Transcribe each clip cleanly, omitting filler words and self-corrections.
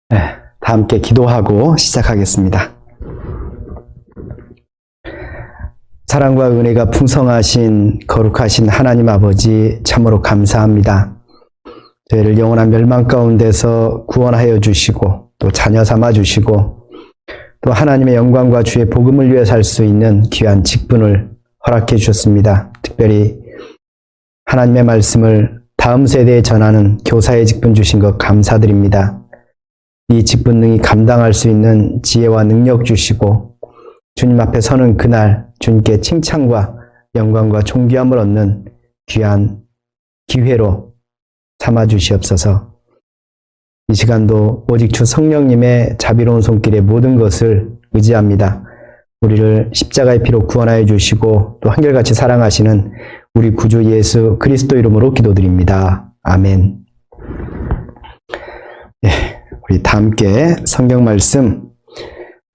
네, 다 함께 기도하고 시작하겠습니다. 사랑과 은혜가 풍성하신 거룩하신 하나님 아버지 참으로 감사합니다. 저희를 영원한 멸망 가운데서 구원하여 주시고 또 자녀 삼아 주시고 또 하나님의 영광과 주의 복음을 위해 살 수 있는 귀한 직분을 허락해 주셨습니다. 특별히 하나님의 말씀을 다음 세대에 전하는 교사의 직분 주신 것 감사드립니다. 이 직분 능히 감당할 수 있는 지혜와 능력 주시고 주님 앞에 서는 그날 주님께 칭찬과 영광과 존귀함을 얻는 귀한 기회로 삼아 주시옵소서. 이 시간도 오직 주 성령님의 자비로운 손길에 모든 것을 의지합니다. 우리를 십자가의 피로 구원하여 주시고 또 한결같이 사랑하시는 우리 구주 예수 그리스도 이름으로 기도드립니다. 아멘. 네, 우리 다 함께 성경 말씀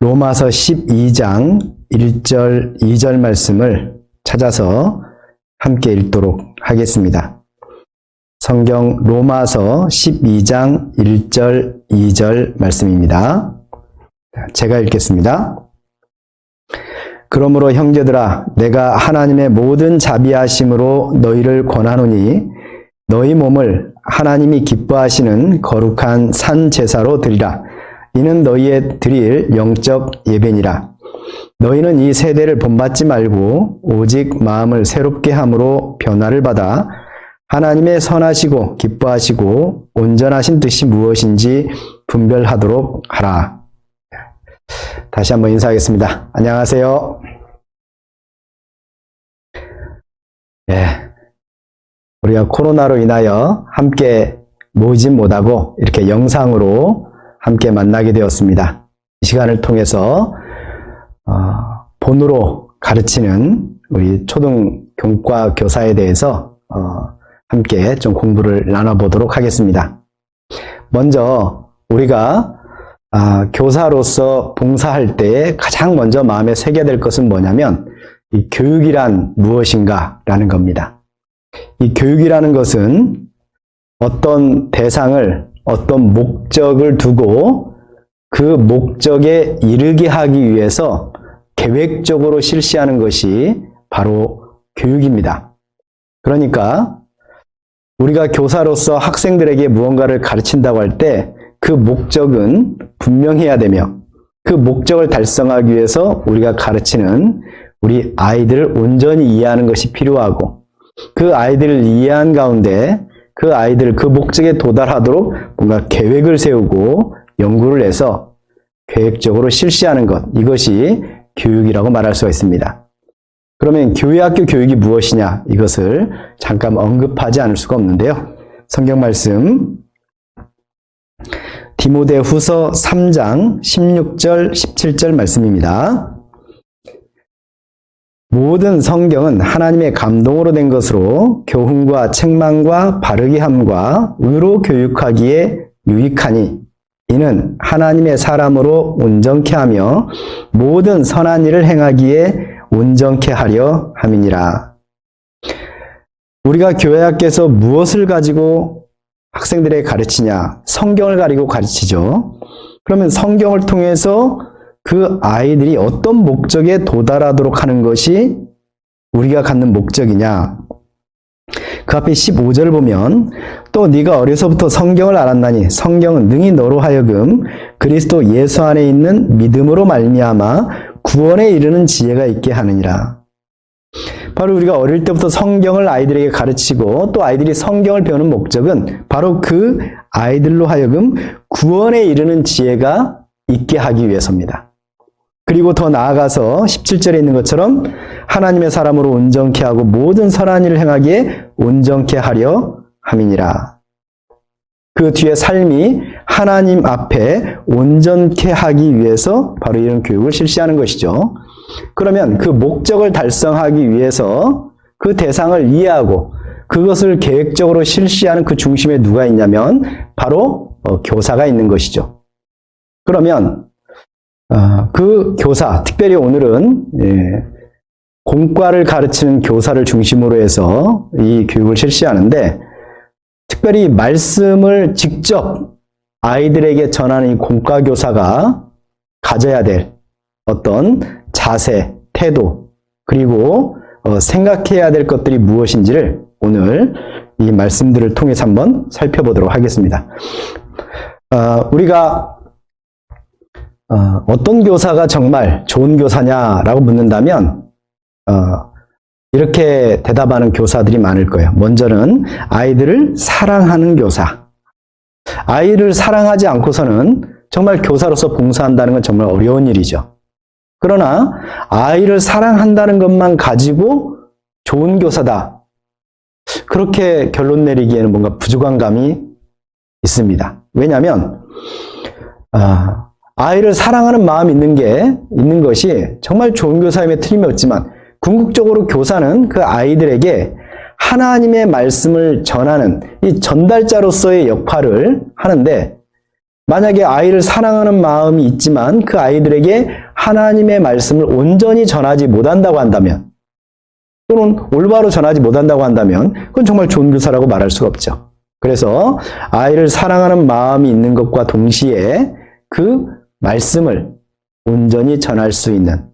로마서 12장 1절 2절 말씀을 찾아서 함께 읽도록 하겠습니다. 성경 로마서 12장 1절 2절 말씀입니다. 제가 읽겠습니다. 그러므로 형제들아 내가 하나님의 모든 자비하심으로 너희를 권하노니 너희 몸을 하나님이 기뻐하시는 거룩한 산 제사로 드리라. 이는 너희의 드릴 영적 예배니라. 너희는 이 세대를 본받지 말고 오직 마음을 새롭게 함으로 변화를 받아 하나님의 선하시고 기뻐하시고 온전하신 뜻이 무엇인지 분별하도록 하라. 다시 한번 인사하겠습니다. 안녕하세요. 네, 우리가 코로나로 인하여 함께 모이진 못하고 이렇게 영상으로 함께 만나게 되었습니다. 이 시간을 통해서 본으로 가르치는 우리 초등교과 교사에 대해서 함께 좀 공부를 나눠보도록 하겠습니다. 먼저 우리가 교사로서 봉사할 때 가장 먼저 마음에 새겨야 될 것은 뭐냐면 이 교육이란 무엇인가 라는 겁니다. 이 교육이라는 것은 어떤 대상을 어떤 목적을 두고 그 목적에 이르게 하기 위해서 계획적으로 실시하는 것이 바로 교육입니다. 그러니까 우리가 교사로서 학생들에게 무언가를 가르친다고 할 때 그 목적은 분명해야 되며 그 목적을 달성하기 위해서 우리가 가르치는 우리 아이들을 온전히 이해하는 것이 필요하고 그 아이들을 이해한 가운데 그 아이들을 그 목적에 도달하도록 뭔가 계획을 세우고 연구를 해서 계획적으로 실시하는 것, 이것이 교육이라고 말할 수가 있습니다. 그러면 교회학교 교육이 무엇이냐, 이것을 잠깐 언급하지 않을 수가 없는데요. 성경 말씀 디모데후서 3장 16절 17절 말씀입니다. 모든 성경은 하나님의 감동으로 된 것으로 교훈과 책망과 바르게 함과 의로 교육하기에 유익하니 이는 하나님의 사람으로 온전케 하며 모든 선한 일을 행하기에 온전케 하려 함이니라. 우리가 교회학교에서 무엇을 가지고 학생들에게 가르치냐? 성경을 가지고 가르치죠. 그러면 성경을 통해서 그 아이들이 어떤 목적에 도달하도록 하는 것이 우리가 갖는 목적이냐? 그 앞에 15절을 보면 또 네가 어려서부터 성경을 알았나니 성경은 능히 너로 하여금 그리스도 예수 안에 있는 믿음으로 말미암아 구원에 이르는 지혜가 있게 하느니라. 바로 우리가 어릴 때부터 성경을 아이들에게 가르치고 또 아이들이 성경을 배우는 목적은 바로 그 아이들로 하여금 구원에 이르는 지혜가 있게 하기 위해서입니다. 그리고 더 나아가서 17절에 있는 것처럼 하나님의 사람으로 온전케 하고 모든 선한 일을 행하기에 온전케 하려 함이니라. 그 뒤에 삶이 하나님 앞에 온전케 하기 위해서 바로 이런 교육을 실시하는 것이죠. 그러면 그 목적을 달성하기 위해서 그 대상을 이해하고 그것을 계획적으로 실시하는 그 중심에 누가 있냐면 바로 교사가 있는 것이죠. 그러면 그 교사, 특별히 오늘은 공과를 가르치는 교사를 중심으로 해서 이 교육을 실시하는데 특별히 말씀을 직접 아이들에게 전하는 이 공과교사가 가져야 될 어떤 자세, 태도, 그리고 생각해야 될 것들이 무엇인지를 오늘 이 말씀들을 통해서 한번 살펴보도록 하겠습니다. 우리가 어떤 교사가 정말 좋은 교사냐라고 묻는다면 이렇게 대답하는 교사들이 많을 거예요. 먼저는 아이들을 사랑하는 교사. 아이를 사랑하지 않고서는 정말 교사로서 봉사한다는 건 정말 어려운 일이죠. 그러나 아이를 사랑한다는 것만 가지고 좋은 교사다. 그렇게 결론 내리기에는 뭔가 부족한 감이 있습니다. 왜냐하면 아이를 사랑하는 마음이 있는 것이 정말 좋은 교사임에 틀림이 없지만 궁극적으로 교사는 그 아이들에게 하나님의 말씀을 전하는 이 전달자로서의 역할을 하는데, 만약에 아이를 사랑하는 마음이 있지만 그 아이들에게 하나님의 말씀을 온전히 전하지 못한다고 한다면, 또는 올바로 전하지 못한다고 한다면 그건 정말 좋은 교사라고 말할 수가 없죠. 그래서 아이를 사랑하는 마음이 있는 것과 동시에 그 말씀을 온전히 전할 수 있는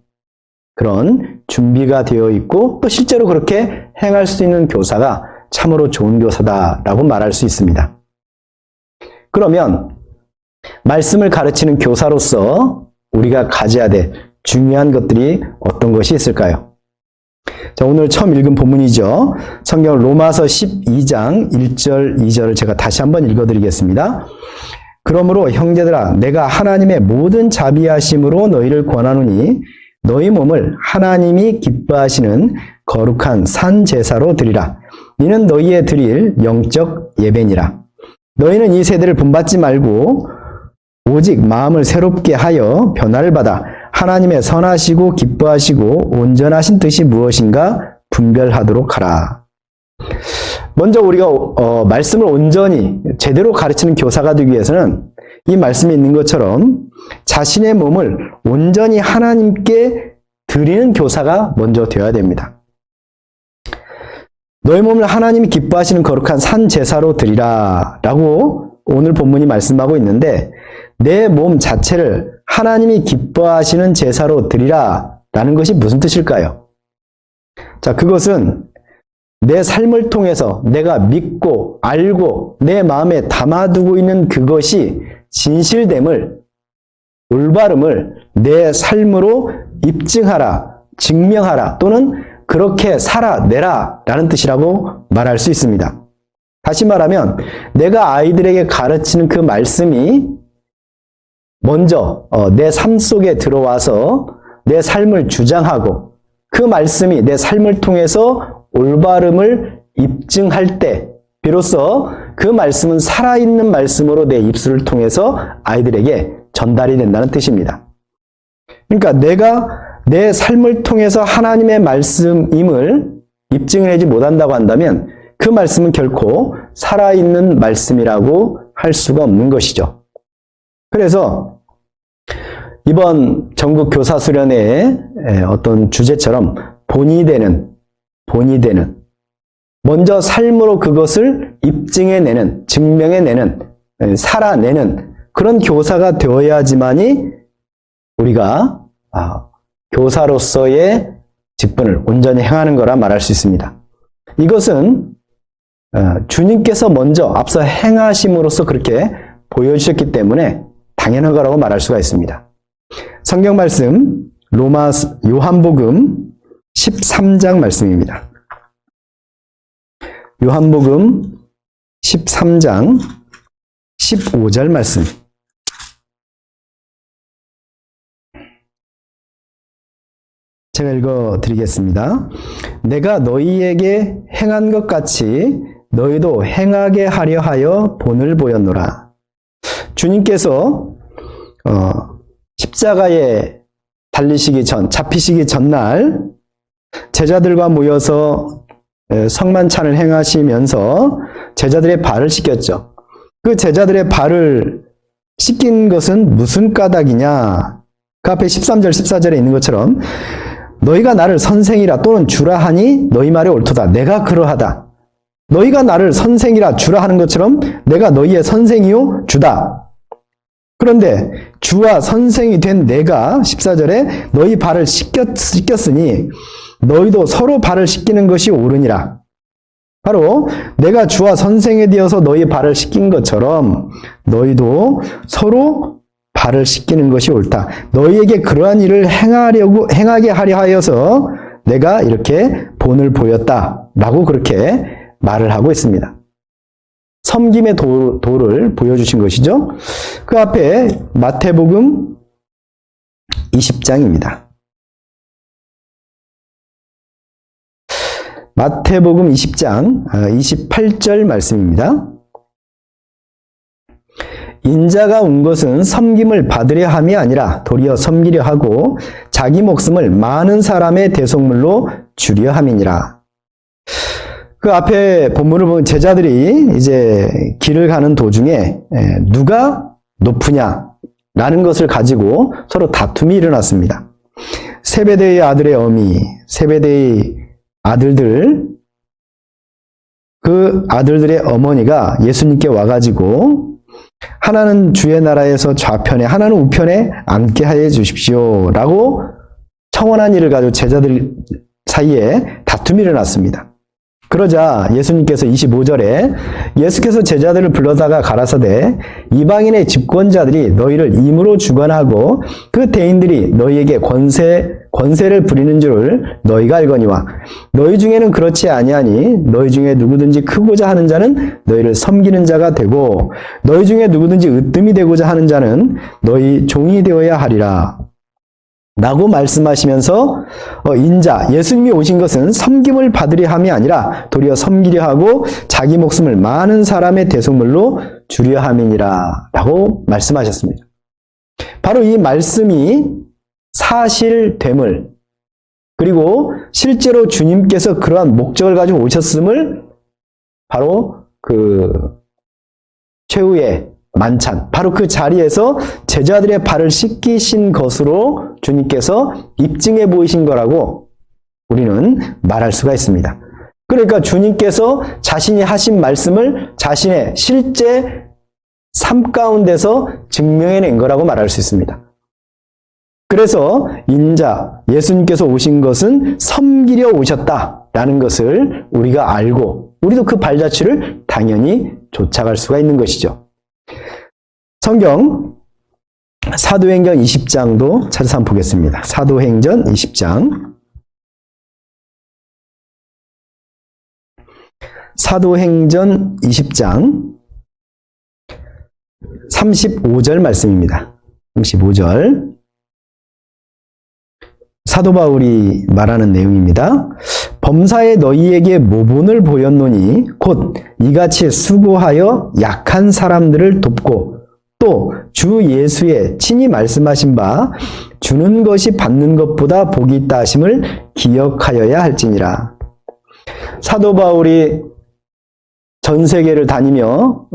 그런 준비가 되어 있고 또 실제로 그렇게 행할 수 있는 교사가 참으로 좋은 교사다라고 말할 수 있습니다. 그러면 말씀을 가르치는 교사로서 우리가 가져야 될 중요한 것들이 어떤 것이 있을까요? 자, 오늘 처음 읽은 본문이죠. 성경 로마서 12장 1절 2절을 제가 다시 한번 읽어드리겠습니다. 그러므로 형제들아, 내가 하나님의 모든 자비하심으로 너희를 권하노니 너희 몸을 하나님이 기뻐하시는 거룩한 산 제사로 드리라. 이는 너희의 드릴 영적 예배니라. 너희는 이 세대를 본받지 말고 오직 마음을 새롭게 하여 변화를 받아 하나님의 선하시고 기뻐하시고 온전하신 뜻이 무엇인가 분별하도록 하라. 먼저 우리가 말씀을 온전히 제대로 가르치는 교사가 되기 위해서는 이 말씀에 있는 것처럼 자신의 몸을 온전히 하나님께 드리는 교사가 먼저 되어야 됩니다. 너희 몸을 하나님이 기뻐하시는 거룩한 산 제사로 드리라 라고 오늘 본문이 말씀하고 있는데, 내 몸 자체를 하나님이 기뻐하시는 제사로 드리라 라는 것이 무슨 뜻일까요? 자, 그것은 내 삶을 통해서 내가 믿고 알고 내 마음에 담아두고 있는 그것이 진실됨을, 올바름을 내 삶으로 입증하라, 증명하라, 또는 그렇게 살아내라 라는 뜻이라고 말할 수 있습니다. 다시 말하면 내가 아이들에게 가르치는 그 말씀이 먼저 내 삶 속에 들어와서 내 삶을 주장하고 그 말씀이 내 삶을 통해서 올바름을 입증할 때 비로소 그 말씀은 살아있는 말씀으로 내 입술을 통해서 아이들에게 전달이 된다는 뜻입니다. 그러니까 내가 내 삶을 통해서 하나님의 말씀임을 입증하지 못한다고 한다면 그 말씀은 결코 살아있는 말씀이라고 할 수가 없는 것이죠. 그래서 이번 전국 교사 수련회의 어떤 주제처럼 본이 되는 먼저 삶으로 그것을 입증해내는, 증명해내는, 살아내는 그런 교사가 되어야지만이 우리가 교사로서의 직분을 온전히 행하는 거라 말할 수 있습니다. 이것은 주님께서 먼저 앞서 행하심으로써 그렇게 보여주셨기 때문에 당연한 거라고 말할 수가 있습니다. 성경 말씀 요한복음 13장 말씀입니다. 요한복음 13장 15절 말씀. 제가 읽어드리겠습니다. 내가 너희에게 행한 것 같이 너희도 행하게 하려 하여 본을 보였노라. 주님께서 십자가에 잡히시기 전날 제자들과 모여서 성만찬을 행하시면서 제자들의 발을 씻겼죠. 그 제자들의 발을 씻긴 것은 무슨 까닭이냐? 그 앞에 13절, 14절에 있는 것처럼 너희가 나를 선생이라 또는 주라 하니 너희 말이 옳도다. 내가 그러하다. 너희가 나를 선생이라 주라 하는 것처럼 내가 너희의 선생이요 주다. 그런데 주와 선생이 된 내가 14절에 너희 발을 씻겼으니 너희도 서로 발을 씻기는 것이 옳으니라. 바로 내가 주와 선생이 되어서 너희 발을 씻긴 것처럼 너희도 서로 발을 씻기는 것이 옳다. 너희에게 그러한 일을 행하게 하려 하여서 내가 이렇게 본을 보였다라고 그렇게 말을 하고 있습니다. 섬김의 도를 보여주신 것이죠. 그 앞에 마태복음 20장입니다. 마태복음 20장 28절 말씀입니다. 인자가 온 것은 섬김을 받으려 함이 아니라 도리어 섬기려 하고 자기 목숨을 많은 사람의 대속물로 주려 함이니라. 그 앞에 본문을 보면 제자들이 이제 길을 가는 도중에 누가 높으냐라는 것을 가지고 서로 다툼이 일어났습니다. 세베대의 아들의 어미, 세베대의 아들들, 그 아들들의 어머니가 예수님께 와가지고 하나는 주의 나라에서 좌편에 하나는 우편에 앉게 하여 주십시오 라고 청원한 일을 가지고 제자들 사이에 다툼이 일어났습니다. 그러자 예수님께서 25절에 예수께서 제자들을 불러다가 가라사대 이방인의 집권자들이 너희를 임으로 주관하고 그 대인들이 너희에게 권세를 부리는 줄을 너희가 알거니와 너희 중에는 그렇지 아니하니 너희 중에 누구든지 크고자 하는 자는 너희를 섬기는 자가 되고 너희 중에 누구든지 으뜸이 되고자 하는 자는 너희 종이 되어야 하리라 라고 말씀하시면서 인자, 예수님이 오신 것은 섬김을 받으려 함이 아니라 도리어 섬기려 하고 자기 목숨을 많은 사람의 대속물로 주려 함이니라 라고 말씀하셨습니다. 바로 이 말씀이 사실됨을 그리고 실제로 주님께서 그러한 목적을 가지고 오셨음을 바로 그 최후의 만찬, 바로 그 자리에서 제자들의 발을 씻기신 것으로 주님께서 입증해 보이신 거라고 우리는 말할 수가 있습니다. 그러니까 주님께서 자신이 하신 말씀을 자신의 실제 삶 가운데서 증명해낸 거라고 말할 수 있습니다. 그래서 인자, 예수님께서 오신 것은 섬기려 오셨다라는 것을 우리가 알고 우리도 그 발자취를 당연히 쫓아갈 수가 있는 것이죠. 성경 사도행전 20장도 찾아서 한번 보겠습니다. 사도행전 20장 사도행전 20장 35절 말씀입니다. 35절 사도 바울이 말하는 내용입니다. 범사에 너희에게 모본을 보였노니 곧 이같이 수고하여 약한 사람들을 돕고 또 주 예수의 친히 말씀하신 바 주는 것이 받는 것보다 복이 있다 하심을 기억하여야 할지니라. 사도 바울이 전 세계를 다니며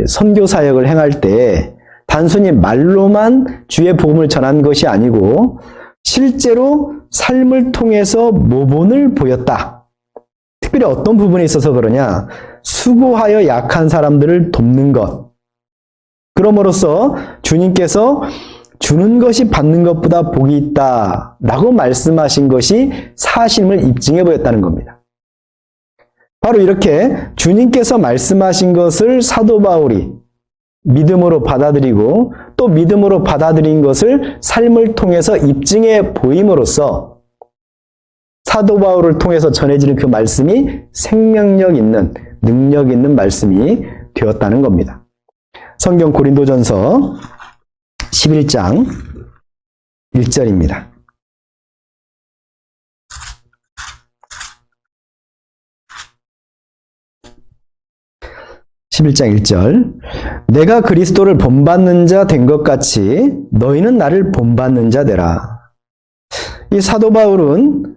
선교 사역을 행할 때 단순히 말로만 주의 복음을 전한 것이 아니고 실제로 삶을 통해서 모본을 보였다. 특별히 어떤 부분에 있어서 그러냐? 수고하여 약한 사람들을 돕는 것. 그럼으로써 주님께서 주는 것이 받는 것보다 복이 있다 라고 말씀하신 것이 사실임을 입증해 보였다는 겁니다. 바로 이렇게 주님께서 말씀하신 것을 사도 바울이 믿음으로 받아들이고 또 믿음으로 받아들인 것을 삶을 통해서 입증해 보임으로써 사도 바울을 통해서 전해지는 그 말씀이 생명력 있는, 능력 있는 말씀이 되었다는 겁니다. 성경 고린도전서 11장 1절입니다. (11장 1절) 내가 그리스도를 본받는 자 된 것 같이 너희는 나를 본받는 자 되라. 이 사도 바울은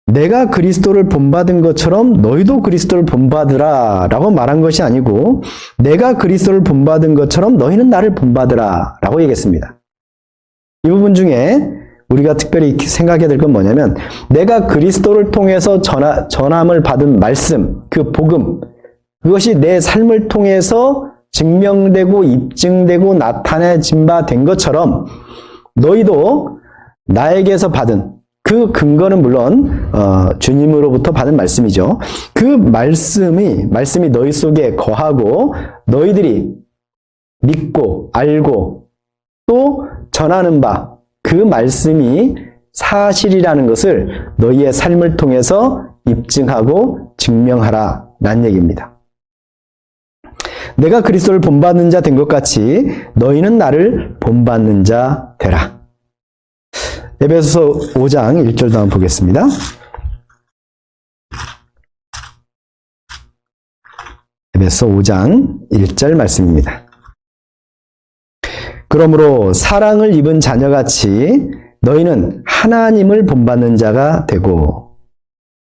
내가 그리스도를 본받은 것처럼 너희도 그리스도를 본받으라 라고 말한 것이 아니고 내가 그리스도를 본받은 것처럼 너희는 나를 본받으라 라고 얘기했습니다. 이 부분 중에 우리가 특별히 생각해야 될 건 뭐냐면 내가 그리스도를 통해서 전함을 받은 말씀, 그 복음, 그것이 내 삶을 통해서 증명되고 입증되고 나타내진 바 된 것처럼 너희도 나에게서 받은 그 근거는 물론 주님으로부터 받은 말씀이죠. 그 말씀이 너희 속에 거하고 너희들이 믿고 알고 또 전하는 바 그 말씀이 사실이라는 것을 너희의 삶을 통해서 입증하고 증명하라 라는 얘기입니다. 내가 그리스도를 본받는 자 된 것 같이 너희는 나를 본받는 자 되라. 에베소서 5장 1절도 한번 보겠습니다. 에베소서 5장 1절 말씀입니다. 그러므로 사랑을 입은 자녀같이 너희는 하나님을 본받는 자가 되고,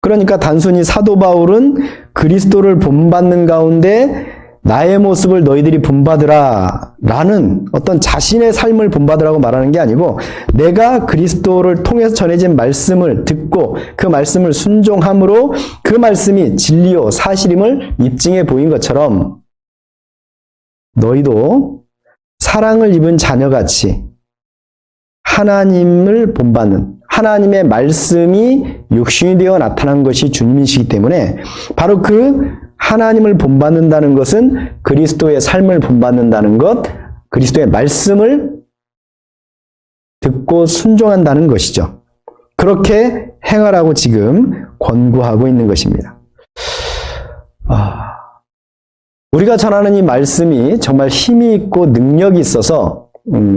그러니까 단순히 사도 바울은 그리스도를 본받는 가운데 나의 모습을 너희들이 본받으라 라는 어떤 자신의 삶을 본받으라고 말하는 게 아니고, 내가 그리스도를 통해서 전해진 말씀을 듣고 그 말씀을 순종함으로 그 말씀이 진리요 사실임을 입증해 보인 것처럼 너희도 사랑을 입은 자녀같이 하나님을 본받는, 하나님의 말씀이 육신이 되어 나타난 것이 주님이시기 때문에 바로 그 하나님을 본받는다는 것은 그리스도의 삶을 본받는다는 것, 그리스도의 말씀을 듣고 순종한다는 것이죠. 그렇게 행하라고 지금 권고하고 있는 것입니다. 우리가 전하는 이 말씀이 정말 힘이 있고 능력이 있어서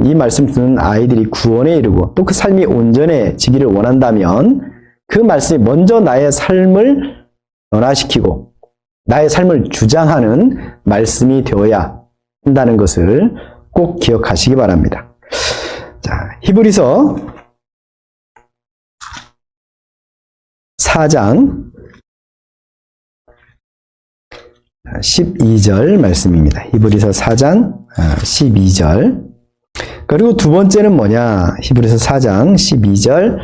이 말씀 듣는 아이들이 구원에 이르고 또 그 삶이 온전해지기를 원한다면 그 말씀이 먼저 나의 삶을 변화시키고 나의 삶을 주장하는 말씀이 되어야 한다는 것을 꼭 기억하시기 바랍니다. 자, 히브리서 4장 12절 말씀입니다. 히브리서 4장 12절. 그리고 두 번째는 뭐냐? 히브리서 4장 12절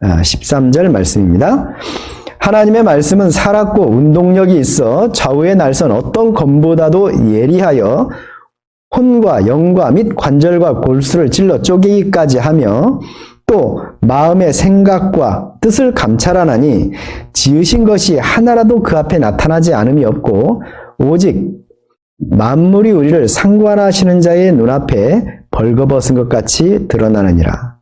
13절 말씀입니다. 하나님의 말씀은 살았고 운동력이 있어 좌우의 날선 어떤 검보다도 예리하여 혼과 영과 및 관절과 골수를 찔러 쪼개기까지 하며 또 마음의 생각과 뜻을 감찰하나니 지으신 것이 하나라도 그 앞에 나타나지 않음이 없고 오직 만물이 우리를 상관하시는 자의 눈앞에 벌거벗은 것 같이 드러나느니라.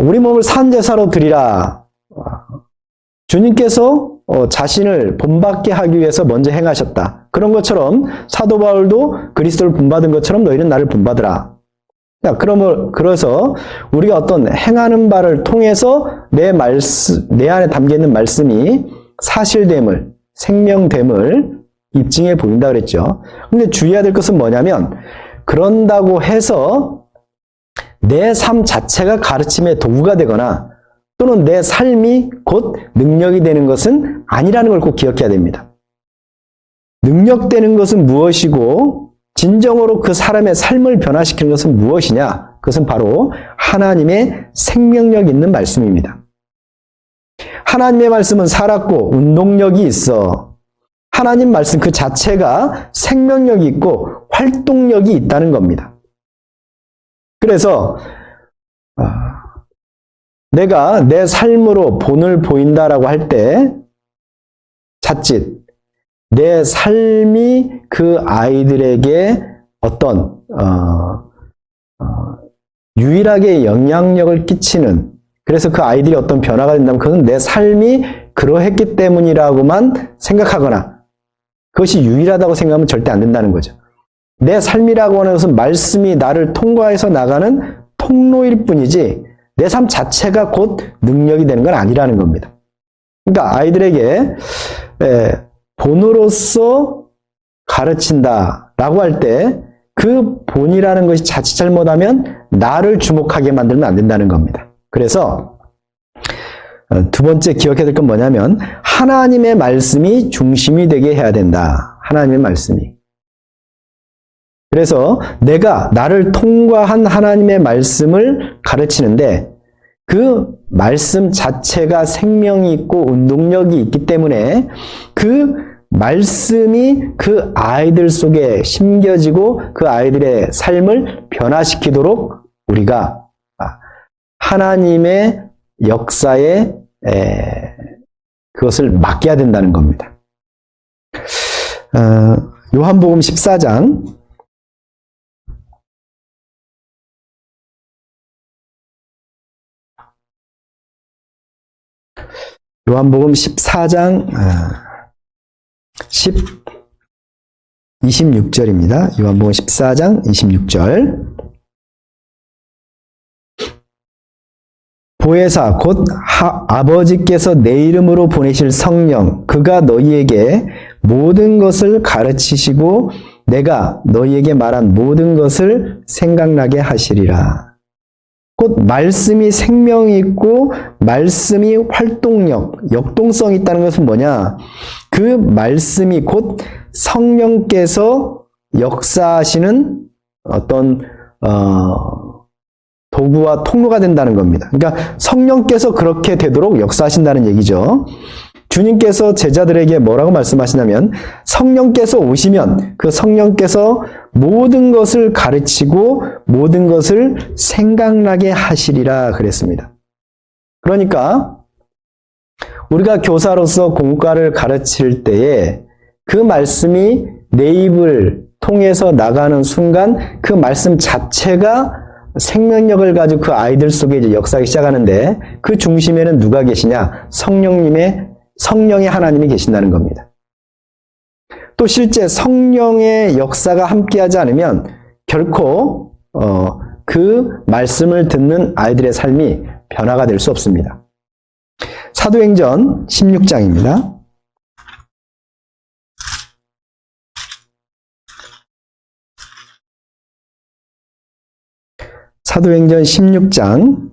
우리 몸을 산제사로 드리라. 주님께서 자신을 본받게 하기 위해서 먼저 행하셨다. 그런 것처럼 사도 바울도 그리스도를 본받은 것처럼 너희는 나를 본받으라. 그래서 우리가 어떤 행하는 바를 통해서 내 안에 담겨있는 말씀이 사실됨을, 생명됨을 입증해 보인다 그랬죠. 근데 주의해야 될 것은 뭐냐면 그런다고 해서 내 삶 자체가 가르침의 도구가 되거나 또는 내 삶이 곧 능력이 되는 것은 아니라는 걸 꼭 기억해야 됩니다. 능력되는 것은 무엇이고 진정으로 그 사람의 삶을 변화시키는 것은 무엇이냐? 그것은 바로 하나님의 생명력 있는 말씀입니다. 하나님의 말씀은 살았고 운동력이 있어. 하나님 말씀 그 자체가 생명력이 있고 활동력이 있다는 겁니다. 그래서 내가 내 삶으로 본을 보인다라고 할 때 자칫 내 삶이 그 아이들에게 어떤 유일하게 영향력을 끼치는, 그래서 그 아이들이 어떤 변화가 된다면 그것은 내 삶이 그러했기 때문이라고만 생각하거나 그것이 유일하다고 생각하면 절대 안 된다는 거죠. 내 삶이라고 하는 것은 말씀이 나를 통과해서 나가는 통로일 뿐이지 내 삶 자체가 곧 능력이 되는 건 아니라는 겁니다. 그러니까 아이들에게 본으로서 가르친다라고 할 때 그 본이라는 것이 자칫 잘못하면 나를 주목하게 만들면 안 된다는 겁니다. 그래서 두 번째 기억해야 될 건 뭐냐면 하나님의 말씀이 중심이 되게 해야 된다. 하나님의 말씀이. 그래서 내가 나를 통과한 하나님의 말씀을 가르치는데 그 말씀 자체가 생명이 있고 운동력이 있기 때문에 그 말씀이 그 아이들 속에 심겨지고 그 아이들의 삶을 변화시키도록 우리가 하나님의 역사에 그것을 맡겨야 된다는 겁니다. 요한복음 14장 요한복음 14장 26절입니다. 요한복음 14장 26절. 보혜사 곧 아버지께서 내 이름으로 보내실 성령 그가 너희에게 모든 것을 가르치시고 내가 너희에게 말한 모든 것을 생각나게 하시리라. 곧 말씀이 생명이 있고 말씀이 활동력, 역동성이 있다는 것은 뭐냐? 그 말씀이 곧 성령께서 역사하시는 어떤 도구와 통로가 된다는 겁니다. 그러니까 성령께서 그렇게 되도록 역사하신다는 얘기죠. 주님께서 제자들에게 뭐라고 말씀하시냐면 성령께서 오시면 그 성령께서 모든 것을 가르치고 모든 것을 생각나게 하시리라 그랬습니다. 그러니까 우리가 교사로서 공과를 가르칠 때에 그 말씀이 내 입을 통해서 나가는 순간 그 말씀 자체가 생명력을 가지고 그 아이들 속에 이제 역사하기 시작하는데 그 중심에는 누가 계시냐? 성령의 하나님이 계신다는 겁니다. 또 실제 성령의 역사가 함께하지 않으면 결코 그 말씀을 듣는 아이들의 삶이 변화가 될 수 없습니다. 사도행전 16장입니다. 사도행전 16장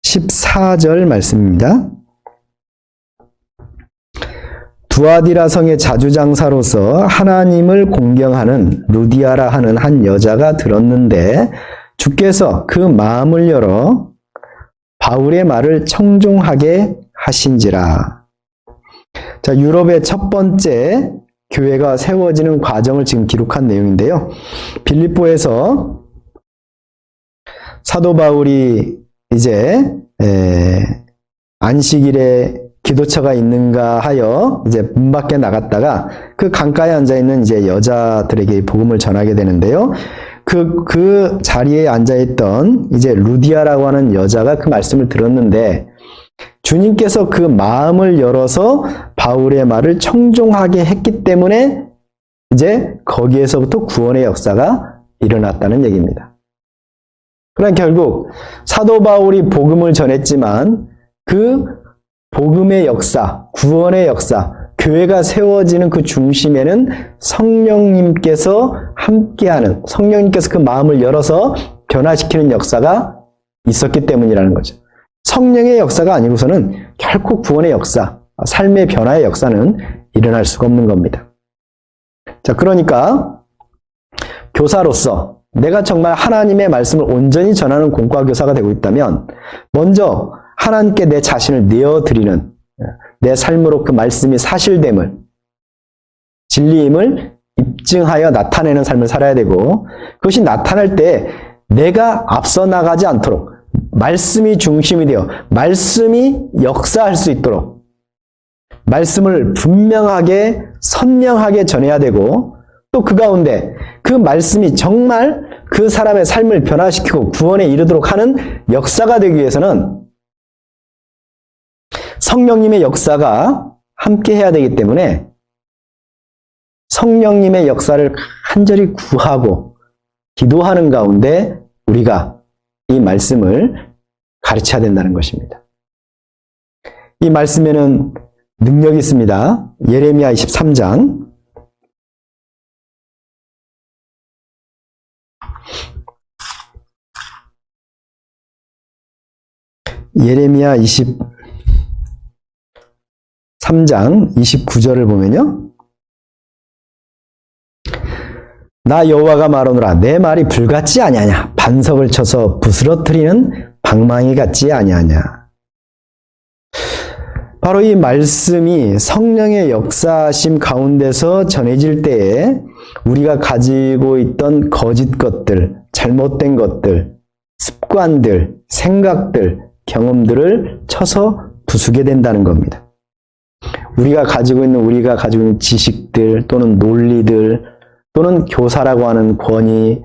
14절 말씀입니다. 두아디라 성의 자주장사로서 하나님을 공경하는 루디아라 하는 한 여자가 들었는데 주께서 그 마음을 열어 바울의 말을 청종하게 하신지라. 자, 유럽의 첫 번째 교회가 세워지는 과정을 지금 기록한 내용인데요. 빌립보에서 사도 바울이 이제 안식일에 기도처가 있는가 하여 이제 문 밖에 나갔다가 그 강가에 앉아 있는 이제 여자들에게 복음을 전하게 되는데요. 그 자리에 앉아 있던 이제 루디아라고 하는 여자가 그 말씀을 들었는데 주님께서 그 마음을 열어서 바울의 말을 청종하게 했기 때문에 이제 거기에서부터 구원의 역사가 일어났다는 얘기입니다. 그러니까 결국 사도 바울이 복음을 전했지만 그 복음의 역사, 구원의 역사, 교회가 세워지는 그 중심에는 성령님께서 함께하는, 성령님께서 그 마음을 열어서 변화시키는 역사가 있었기 때문이라는 거죠. 성령의 역사가 아니고서는 결코 구원의 역사, 삶의 변화의 역사는 일어날 수가 없는 겁니다. 자, 그러니까 교사로서 내가 정말 하나님의 말씀을 온전히 전하는 공과교사가 되고 있다면 먼저 하나님께 내 자신을 내어드리는 내 삶으로 그 말씀이 사실됨을, 진리임을 입증하여 나타내는 삶을 살아야 되고 그것이 나타날 때 내가 앞서 나가지 않도록 말씀이 중심이 되어 말씀이 역사할 수 있도록 말씀을 분명하게 선명하게 전해야 되고 또 그 가운데 그 말씀이 정말 그 사람의 삶을 변화시키고 구원에 이르도록 하는 역사가 되기 위해서는 성령님의 역사가 함께 해야 되기 때문에 성령님의 역사를 간절히 구하고 기도하는 가운데 우리가 이 말씀을 가르쳐야 된다는 것입니다. 이 말씀에는 능력이 있습니다. 예레미야 23장 예레미야 23장 29절을 보면요. 나 여호와가 말하노라 내 말이 불같지 아니하냐 반석을 쳐서 부스러뜨리는 방망이 같지 아니하냐. 바로 이 말씀이 성령의 역사심 가운데서 전해질 때에 우리가 가지고 있던 거짓 것들, 잘못된 것들, 습관들, 생각들, 경험들을 쳐서 부수게 된다는 겁니다. 우리가 가지고 있는 지식들 또는 논리들 또는 교사라고 하는 권위,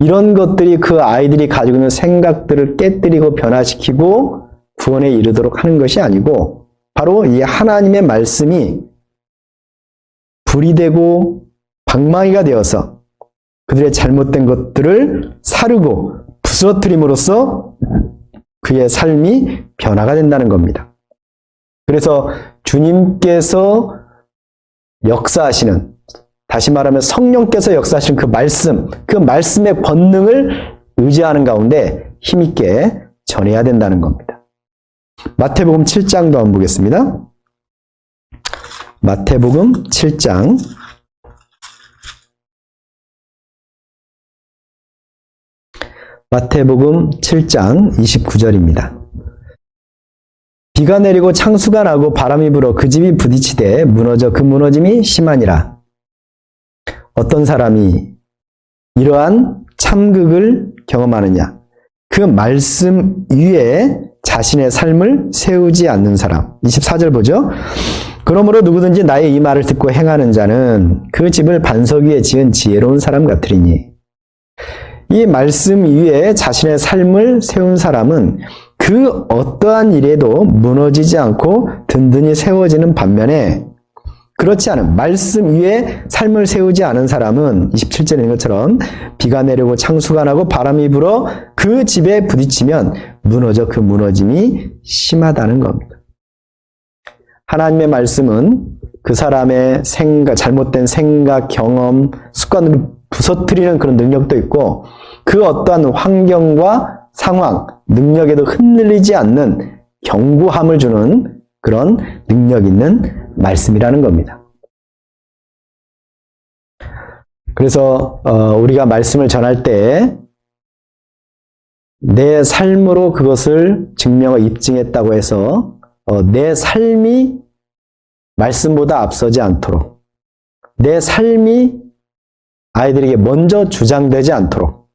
이런 것들이 그 아이들이 가지고 있는 생각들을 깨뜨리고 변화시키고 구원에 이르도록 하는 것이 아니고 바로 이 하나님의 말씀이 불이 되고 방망이가 되어서 그들의 잘못된 것들을 사르고 부스러뜨림으로써 그의 삶이 변화가 된다는 겁니다. 그래서 주님께서 역사하시는, 다시 말하면 성령께서 역사하시는 그 말씀의 권능을 의지하는 가운데 힘있게 전해야 된다는 겁니다. 마태복음 7장도 한번 보겠습니다. 마태복음 7장 29절입니다. 비가 내리고 창수가 나고 바람이 불어 그 집이 부딪히되 무너져 그 무너짐이 심하니라. 어떤 사람이 이러한 참극을 경험하느냐? 그 말씀 위에 자신의 삶을 세우지 않는 사람. 24절 보죠. 그러므로 누구든지 나의 이 말을 듣고 행하는 자는 그 집을 반석 위에 지은 지혜로운 사람 같으리니. 이 말씀 위에 자신의 삶을 세운 사람은 그 어떠한 일에도 무너지지 않고 든든히 세워지는 반면에 그렇지 않은 말씀 위에 삶을 세우지 않은 사람은 27절에 있는 것처럼 비가 내리고 창수가 나고 바람이 불어 그 집에 부딪히면 무너져 그 무너짐이 심하다는 겁니다. 하나님의 말씀은 그 사람의 생각, 잘못된 생각, 경험, 습관을 부서뜨리는 그런 능력도 있고 그 어떠한 환경과 상황, 능력에도 흔들리지 않는 견고함을 주는 그런 능력 있는 말씀이라는 겁니다. 그래서 우리가 말씀을 전할 때 내 삶으로 그것을 증명하고 입증했다고 해서 내 삶이 말씀보다 앞서지 않도록, 내 삶이 아이들에게 먼저 주장되지 않도록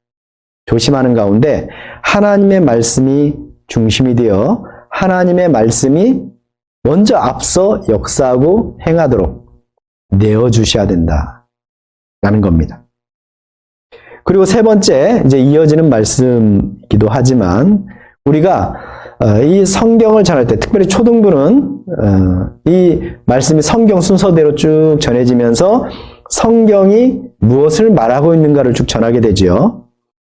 조심하는 가운데 하나님의 말씀이 중심이 되어 하나님의 말씀이 먼저 앞서 역사하고 행하도록 내어주셔야 된다라는 겁니다. 그리고 세 번째, 이제 이어지는 말씀이기도 하지만 우리가 이 성경을 전할 때, 특별히 초등부는 이 말씀이 성경 순서대로 쭉 전해지면서 성경이 무엇을 말하고 있는가를 쭉 전하게 되지요.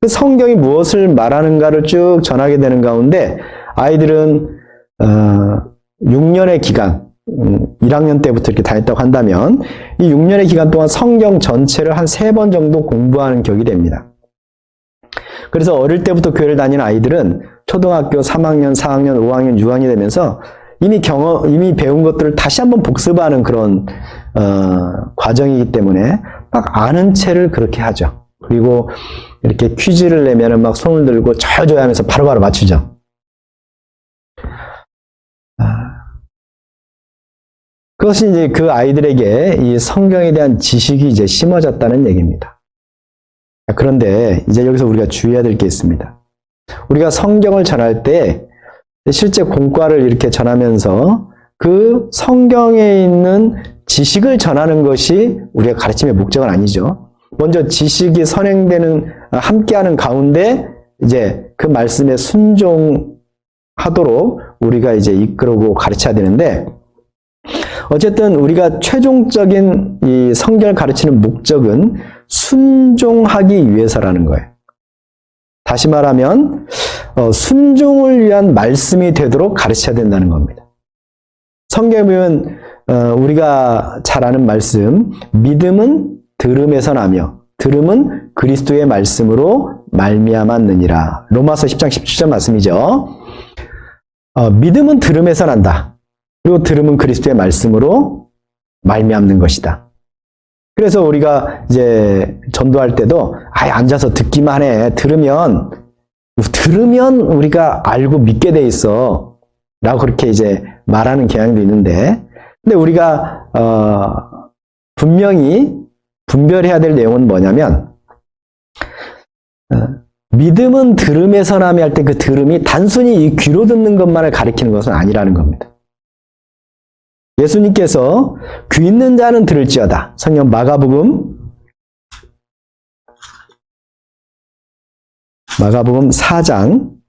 그 성경이 무엇을 말하는가를 쭉 전하게 되는 가운데 아이들은 6년의 기간, 1학년 때부터 이렇게 다녔다고 한다면 이 6년의 기간 동안 성경 전체를 한 3번 정도 공부하는 격이 됩니다. 그래서 어릴 때부터 교회를 다니는 아이들은 초등학교 3학년, 4학년, 5학년, 6학년이 되면서 이미 배운 것들을 다시 한번 복습하는 그런 과정이기 때문에 막 아는 채를 그렇게 하죠. 그리고 이렇게 퀴즈를 내면은 막 손을 들고 저요저요 하면서 바로바로 맞추죠. 그것이 이제 그 아이들에게 이 성경에 대한 지식이 이제 심어졌다는 얘기입니다. 그런데 이제 여기서 우리가 주의해야 될 게 있습니다. 우리가 성경을 전할 때 실제 공과를 이렇게 전하면서 그 성경에 있는 지식을 전하는 것이 우리가 가르침의 목적은 아니죠. 먼저 지식이 선행되는, 함께하는 가운데 이제 그 말씀에 순종하도록 우리가 이제 이끌고 가르쳐야 되는데, 어쨌든 우리가 최종적인 이 성경을 가르치는 목적은 순종하기 위해서라는 거예요. 다시 말하면 순종을 위한 말씀이 되도록 가르쳐야 된다는 겁니다. 성경에 보면 우리가 잘 아는 말씀, 믿음은 들음에서 나며 들음은 그리스도의 말씀으로 말미암았느니라. 로마서 10장 17절 말씀이죠. 믿음은 들음에서 난다. 그리고 들음은 그리스도의 말씀으로 말미암는 것이다. 그래서 우리가 이제 전도할 때도 아예 앉아서 듣기만 해. 들으면 우리가 알고 믿게 돼 있어. 라고 그렇게 이제 말하는 경향도 있는데, 근데 우리가, 분명히 분별해야 될 내용은 뭐냐면, 믿음은 들음에서 남이 할 때 그 들음이 단순히 이 귀로 듣는 것만을 가리키는 것은 아니라는 겁니다. 예수님께서 귀 있는 자는 들을지어다. 성경 마가복음 4장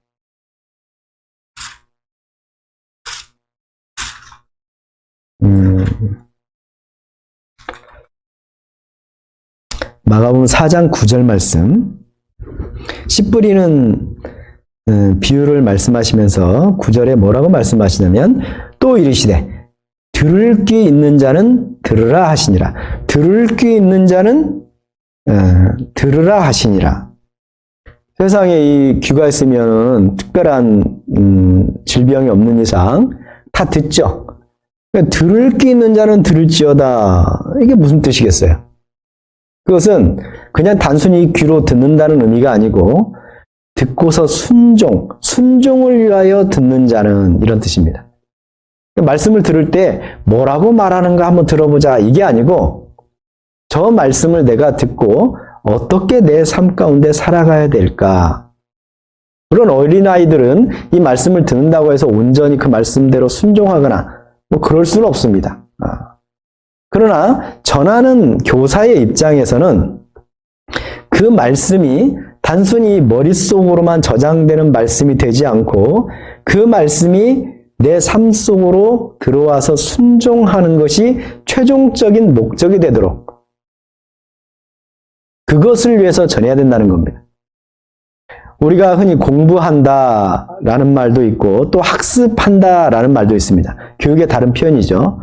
마가복음 4장 9절 말씀. 씨 뿌리는 비유를 말씀하시면서 9절에 뭐라고 말씀하시냐면, 또 이르시되 들을 귀 있는 자는 들으라 하시니라. 들을 귀 있는 자는 들으라 하시니라. 세상에 이 귀가 있으면 특별한 질병이 없는 이상 다 듣죠. 그러니까 들을 귀 있는 자는 들을지어다. 이게 무슨 뜻이겠어요? 그것은 그냥 단순히 귀로 듣는다는 의미가 아니고 듣고서 순종을 위하여 듣는 자는 이런 뜻입니다. 말씀을 들을 때 뭐라고 말하는가 한번 들어보자 이게 아니고 저 말씀을 내가 듣고 어떻게 내 삶 가운데 살아가야 될까? 물론 어린아이들은 이 말씀을 듣는다고 해서 온전히 그 말씀대로 순종하거나 뭐 그럴 수는 없습니다. 그러나 전하는 교사의 입장에서는 그 말씀이 단순히 머릿속으로만 저장되는 말씀이 되지 않고 그 말씀이 내 삶 속으로 들어와서 순종하는 것이 최종적인 목적이 되도록 그것을 위해서 전해야 된다는 겁니다. 우리가 흔히 공부한다라는 말도 있고 또 학습한다라는 말도 있습니다. 교육의 다른 표현이죠.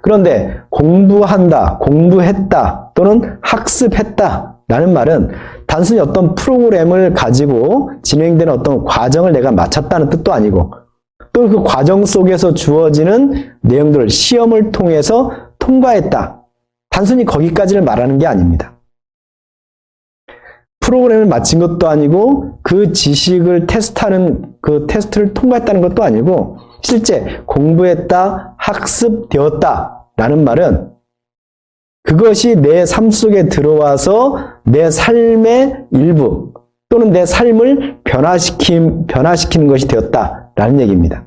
그런데 공부한다, 공부했다 또는 학습했다라는 말은 단순히 어떤 프로그램을 가지고 진행되는 어떤 과정을 내가 마쳤다는 뜻도 아니고 또 그 과정 속에서 주어지는 내용들을 시험을 통해서 통과했다. 단순히 거기까지를 말하는 게 아닙니다. 프로그램을 마친 것도 아니고 그 지식을 테스트하는 그 테스트를 통과했다는 것도 아니고 실제 공부했다, 학습되었다 라는 말은 그것이 내 삶 속에 들어와서 내 삶의 일부 또는 내 삶을 변화시키는 것이 되었다라는 얘기입니다.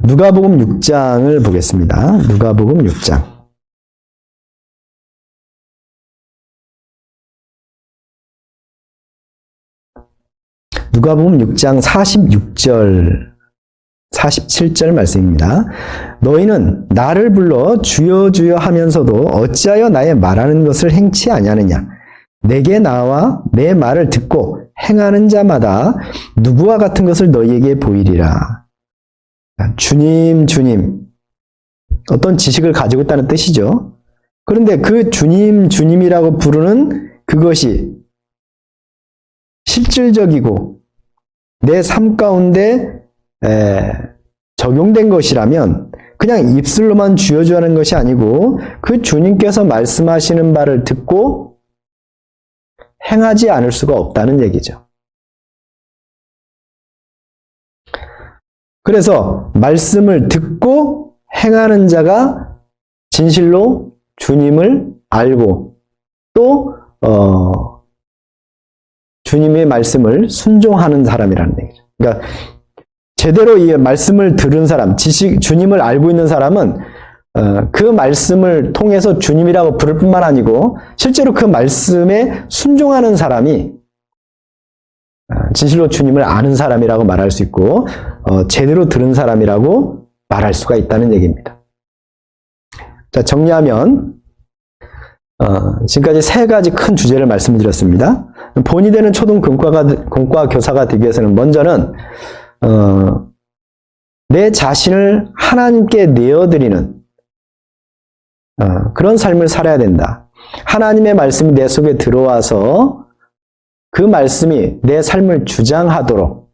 누가복음 6장을 보겠습니다. 누가복음 6장. 누가복음 6장 46절, 47절 말씀입니다. 너희는 나를 불러 주여 주여 하면서도 어찌하여 나의 말하는 것을 행치 아니하느냐. 내게 나와 내 말을 듣고 행하는 자마다 누구와 같은 것을 너희에게 보이리라. 주님, 주님. 어떤 지식을 가지고 있다는 뜻이죠. 그런데 그 주님, 주님이라고 부르는 그것이 실질적이고 내 삶 가운데 적용된 것이라면 그냥 입술로만 주여주여 하는 것이 아니고 그 주님께서 말씀하시는 바를 듣고 행하지 않을 수가 없다는 얘기죠. 그래서 말씀을 듣고 행하는 자가 진실로 주님을 알고 또 주님의 말씀을 순종하는 사람이라는 얘기죠. 그러니까 제대로 이 말씀을 들은 사람, 주님을 알고 있는 사람은 그 말씀을 통해서 주님이라고 부를 뿐만 아니고 실제로 그 말씀에 순종하는 사람이 진실로 주님을 아는 사람이라고 말할 수 있고 제대로 들은 사람이라고 말할 수가 있다는 얘기입니다. 자, 정리하면 지금까지 세 가지 큰 주제를 말씀드렸습니다. 본이 되는 초등 공과 교사가 되기 위해서는 먼저는 내 자신을 하나님께 내어드리는 그런 삶을 살아야 된다. 하나님의 말씀이 내 속에 들어와서 그 말씀이 내 삶을 주장하도록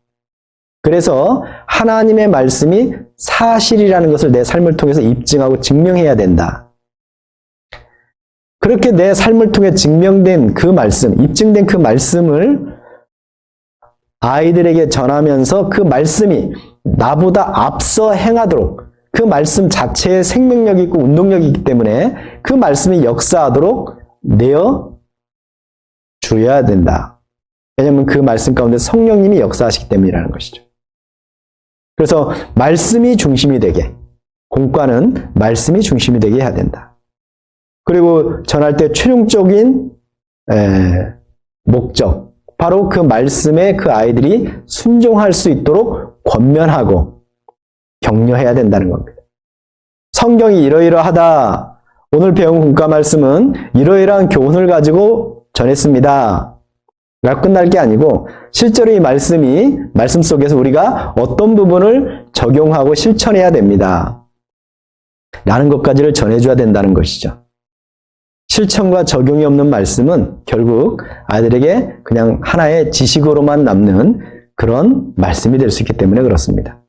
그래서 하나님의 말씀이 사실이라는 것을 내 삶을 통해서 입증하고 증명해야 된다. 그렇게 내 삶을 통해 증명된 그 말씀, 입증된 그 말씀을 아이들에게 전하면서 그 말씀이 나보다 앞서 행하도록, 그 말씀 자체에 생명력이 있고 운동력이 있기 때문에 그 말씀이 역사하도록 내어 줘야 된다. 왜냐하면 그 말씀 가운데 성령님이 역사하시기 때문이라는 것이죠. 그래서 말씀이 중심이 되게, 공과는 말씀이 중심이 되게 해야 된다. 그리고 전할 때 최종적인 목적, 바로 그 말씀에 그 아이들이 순종할 수 있도록 권면하고 격려해야 된다는 겁니다. 성경이 이러이러하다. 오늘 배운 공과 말씀은 이러이러한 교훈을 가지고 전했습니다. 라고 끝날 게 아니고 실제로 이 말씀이 말씀 속에서 우리가 어떤 부분을 적용하고 실천해야 됩니다. 라는 것까지를 전해줘야 된다는 것이죠. 실천과 적용이 없는 말씀은 결국 아이들에게 그냥 하나의 지식으로만 남는 그런 말씀이 될 수 있기 때문에 그렇습니다.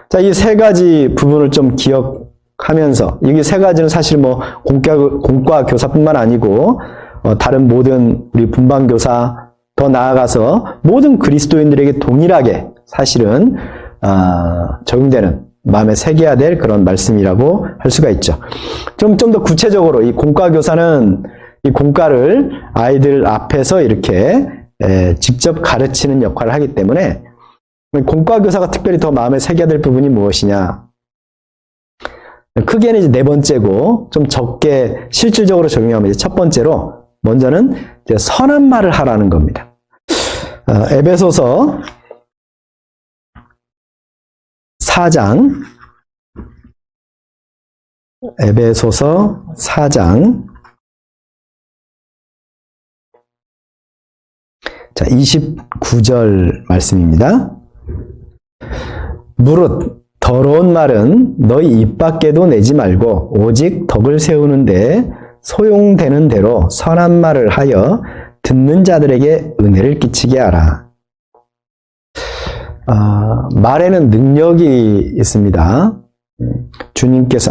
자, 이 세 가지 부분을 좀 기억하면서, 이 세 가지는 사실 뭐 공과 교사뿐만 아니고 다른 모든 우리 분방교사, 더 나아가서 모든 그리스도인들에게 동일하게 사실은 적용되는, 마음에 새겨야 될 그런 말씀이라고 할 수가 있죠. 좀 더 구체적으로 이 공과교사는 이 공과를 아이들 앞에서 이렇게 직접 가르치는 역할을 하기 때문에 공과교사가 특별히 더 마음에 새겨야 될 부분이 무엇이냐? 크게는 이제 네 번째고 좀 적게 실질적으로 적용하면 이제 첫 번째로 먼저는 이제 선한 말을 하라는 겁니다. 에베소서 4장, 에베소서 4장, 자, 29절 말씀입니다. 무릇 더러운 말은 너희 입 밖에도 내지 말고 오직 덕을 세우는데 소용되는 대로 선한 말을 하여 듣는 자들에게 은혜를 끼치게 하라. 말에는 능력이 있습니다.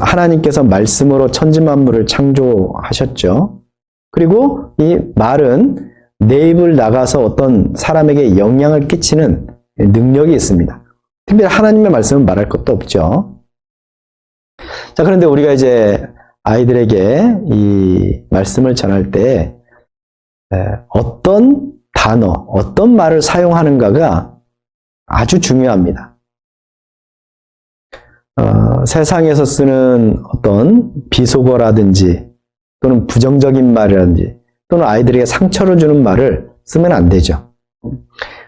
하나님께서 말씀으로 천지만물을 창조하셨죠. 그리고 이 말은 내 입을 나가서 어떤 사람에게 영향을 끼치는 능력이 있습니다. 특별히 하나님의 말씀은 말할 것도 없죠. 자, 그런데 우리가 이제 아이들에게 이 말씀을 전할 때 어떤 단어, 어떤 말을 사용하는가가 아주 중요합니다. 세상에서 쓰는 어떤 비속어라든지 또는 부정적인 말이라든지 또는 아이들에게 상처를 주는 말을 쓰면 안 되죠.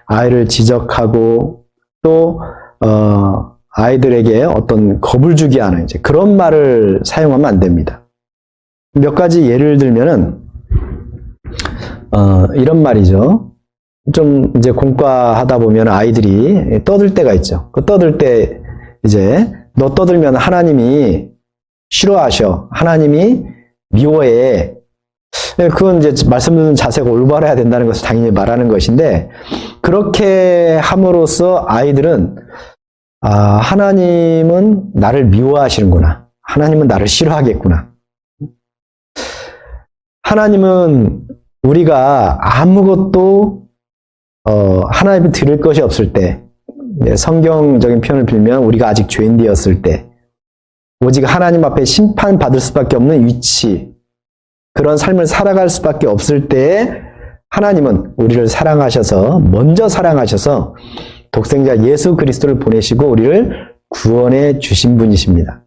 아이를 지적하고 또 아이들에게 어떤 겁을 주게 하는 이제 그런 말을 사용하면 안 됩니다. 몇 가지 예를 들면은 이런 말이죠. 좀 이제 공과하다 보면 아이들이 떠들 때가 있죠. 그 떠들 때 이제 너 떠들면 하나님이 싫어하셔. 하나님이 미워해. 그건 이제 말씀 듣는 자세가 올바라야 된다는 것을 당연히 말하는 것인데 그렇게 함으로써 아이들은 하나님은 나를 미워하시는구나. 하나님은 나를 싫어하겠구나. 하나님은 우리가 아무것도 하나님을 들을 것이 없을 때, 성경적인 표현을 빌면 우리가 아직 죄인되었을 때, 오직 하나님 앞에 심판받을 수밖에 없는 위치, 그런 삶을 살아갈 수밖에 없을 때에 하나님은 우리를 사랑하셔서, 먼저 사랑하셔서 독생자 예수 그리스도를 보내시고 우리를 구원해 주신 분이십니다.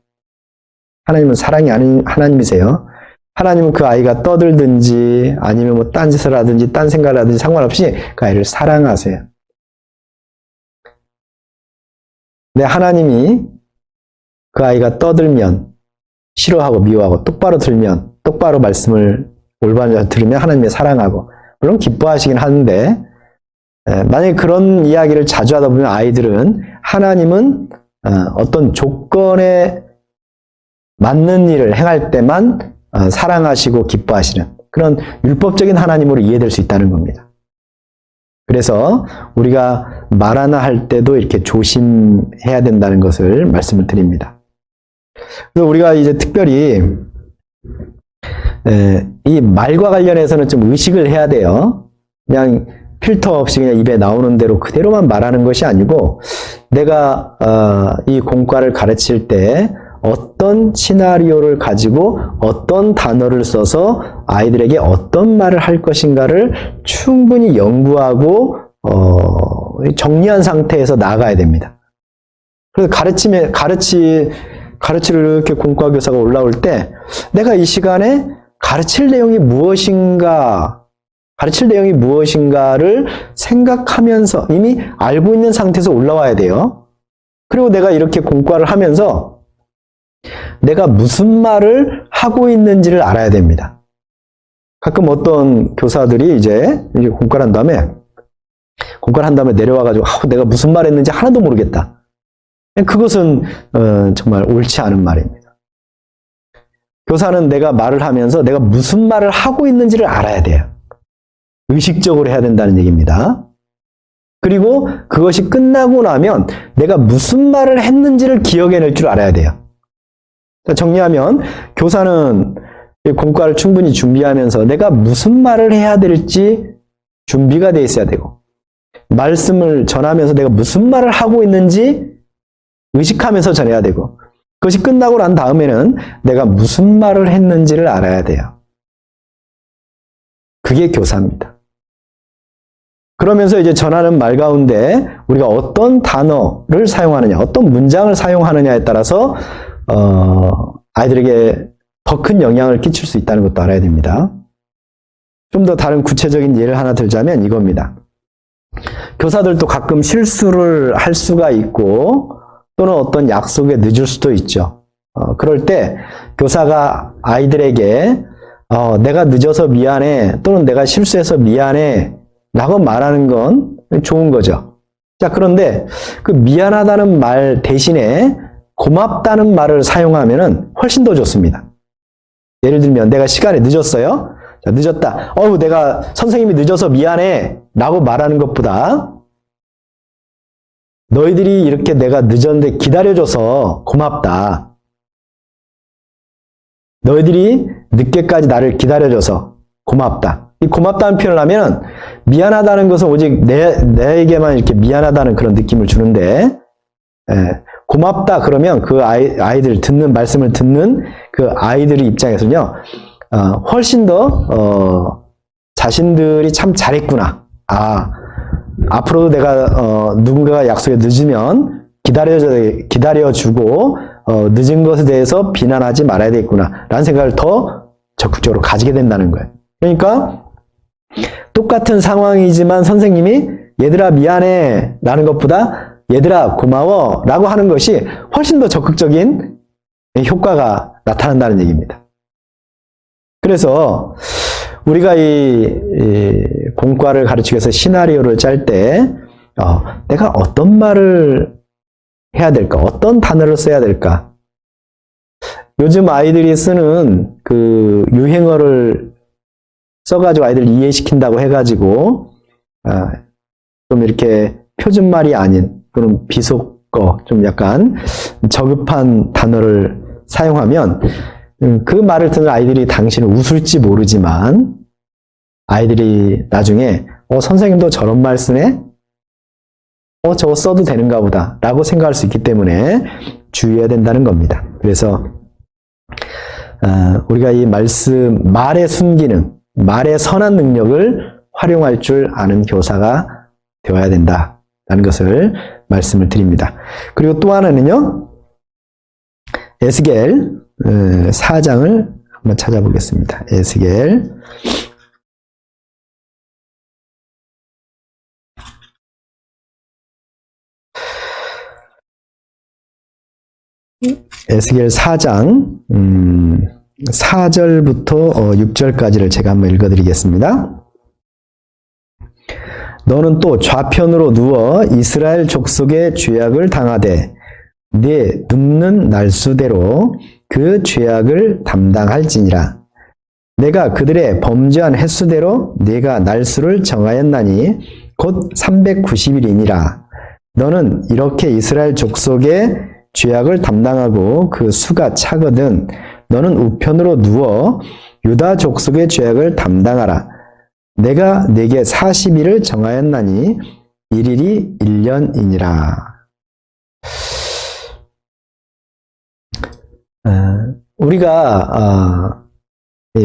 하나님은 사랑이 아닌 하나님이세요. 하나님은 그 아이가 떠들든지 아니면 뭐 딴짓을 하든지 딴 생각을 하든지 상관없이 그 아이를 사랑하세요. 근데 하나님이 그 아이가 떠들면 싫어하고 미워하고 똑바로 들면 똑바로 말씀을 올바로 들으면 하나님이 사랑하고 물론 기뻐하시긴 하는데 만약에 그런 이야기를 자주 하다 보면 아이들은 하나님은 어떤 조건에 맞는 일을 행할 때만 사랑하시고 기뻐하시는 그런 율법적인 하나님으로 이해될 수 있다는 겁니다. 그래서 우리가 말 하나 할 때도 이렇게 조심해야 된다는 것을 말씀을 드립니다. 그래서 우리가 이제 특별히 이 말과 관련해서는 좀 의식을 해야 돼요. 그냥 필터 없이 그냥 입에 나오는 대로 그대로만 말하는 것이 아니고 내가 이 공과를 가르칠 때 어떤 시나리오를 가지고 어떤 단어를 써서 아이들에게 어떤 말을 할 것인가를 충분히 연구하고 정리한 상태에서 나가야 됩니다. 그래서 가르치를 이렇게 공과 교사가 올라올 때 내가 이 시간에 가르칠 내용이 무엇인가를 생각하면서 이미 알고 있는 상태에서 올라와야 돼요. 그리고 내가 이렇게 공과를 하면서 내가 무슨 말을 하고 있는지를 알아야 됩니다. 가끔 어떤 교사들이 이제 공과를 한 다음에 내려와가지고 내가 무슨 말 했는지 하나도 모르겠다. 그것은 정말 옳지 않은 말입니다. 교사는 내가 말을 하면서 내가 무슨 말을 하고 있는지를 알아야 돼요. 의식적으로 해야 된다는 얘기입니다. 그리고 그것이 끝나고 나면 내가 무슨 말을 했는지를 기억해낼 줄 알아야 돼요. 정리하면 교사는 공과를 충분히 준비하면서 내가 무슨 말을 해야 될지 준비가 돼 있어야 되고 말씀을 전하면서 내가 무슨 말을 하고 있는지 의식하면서 전해야 되고 그것이 끝나고 난 다음에는 내가 무슨 말을 했는지를 알아야 돼요. 그게 교사입니다. 그러면서 이제 전하는 말 가운데 우리가 어떤 단어를 사용하느냐, 어떤 문장을 사용하느냐에 따라서 아이들에게 더 큰 영향을 끼칠 수 있다는 것도 알아야 됩니다. 좀 더 다른 구체적인 예를 하나 들자면 이겁니다. 교사들도 가끔 실수를 할 수가 있고 또는 어떤 약속에 늦을 수도 있죠. 그럴 때 교사가 아이들에게 내가 늦어서 미안해 또는 내가 실수해서 미안해 라고 말하는 건 좋은 거죠. 자, 그런데 그 미안하다는 말 대신에 고맙다는 말을 사용하면 훨씬 더 좋습니다. 예를 들면 내가 시간에 늦었어요. 자, 늦었다. 내가 선생님이 늦어서 미안해 라고 말하는 것보다 너희들이 이렇게 내가 늦었는데 기다려줘서 고맙다. 너희들이 늦게까지 나를 기다려줘서 고맙다. 이 고맙다는 표현을 하면 미안하다는 것은 오직 내에게만 이렇게 미안하다는 그런 느낌을 주는데 고맙다 그러면 그 아이들 말씀을 듣는 그 아이들의 입장에서는요 훨씬 더 자신들이 참 잘했구나. 앞으로도 내가 누군가가 약속에 늦으면 기다려주고 늦은 것에 대해서 비난하지 말아야 되겠구나 라는 생각을 더 적극적으로 가지게 된다는 거예요. 그러니까 똑같은 상황이지만 선생님이 얘들아 미안해 라는 것보다 얘들아 고마워 라고 하는 것이 훨씬 더 적극적인 효과가 나타난다는 얘기입니다. 그래서 우리가 이 공과를 가르치기 위해서 시나리오를 짤 때 내가 어떤 말을 해야 될까? 어떤 단어를 써야 될까? 요즘 아이들이 쓰는 그 유행어를 써가지고 아이들 이해시킨다고 해가지고 좀 이렇게 표준말이 아닌 또는 비속어 좀 약간 저급한 단어를 사용하면 그 말을 듣는 아이들이 당신을 웃을지 모르지만 아이들이 나중에 선생님도 저런 말 쓰네? 저거 써도 되는가 보다 라고 생각할 수 있기 때문에 주의해야 된다는 겁니다. 그래서 우리가 이 말의 순기능, 말의 선한 능력을 활용할 줄 아는 교사가 되어야 된다라는 것을 말씀을 드립니다. 그리고 또 하나는요. 에스겔 4장을 한번 찾아보겠습니다. 에스겔 4장 4절부터 6절까지를 제가 한번 읽어드리겠습니다. 너는 또 좌편으로 누워 이스라엘 족속의 죄악을 당하되 네 눕는 날수대로 그 죄악을 담당할지니라. 내가 그들의 범죄한 횟수대로 네가 날수를 정하였나니 곧 390일이니라. 너는 이렇게 이스라엘 족속의 죄악을 담당하고 그 수가 차거든 너는 우편으로 누워 유다 족속의 죄악을 담당하라. 내가 네게 40일을 정하였나니 일일이 1년이니라. 우리가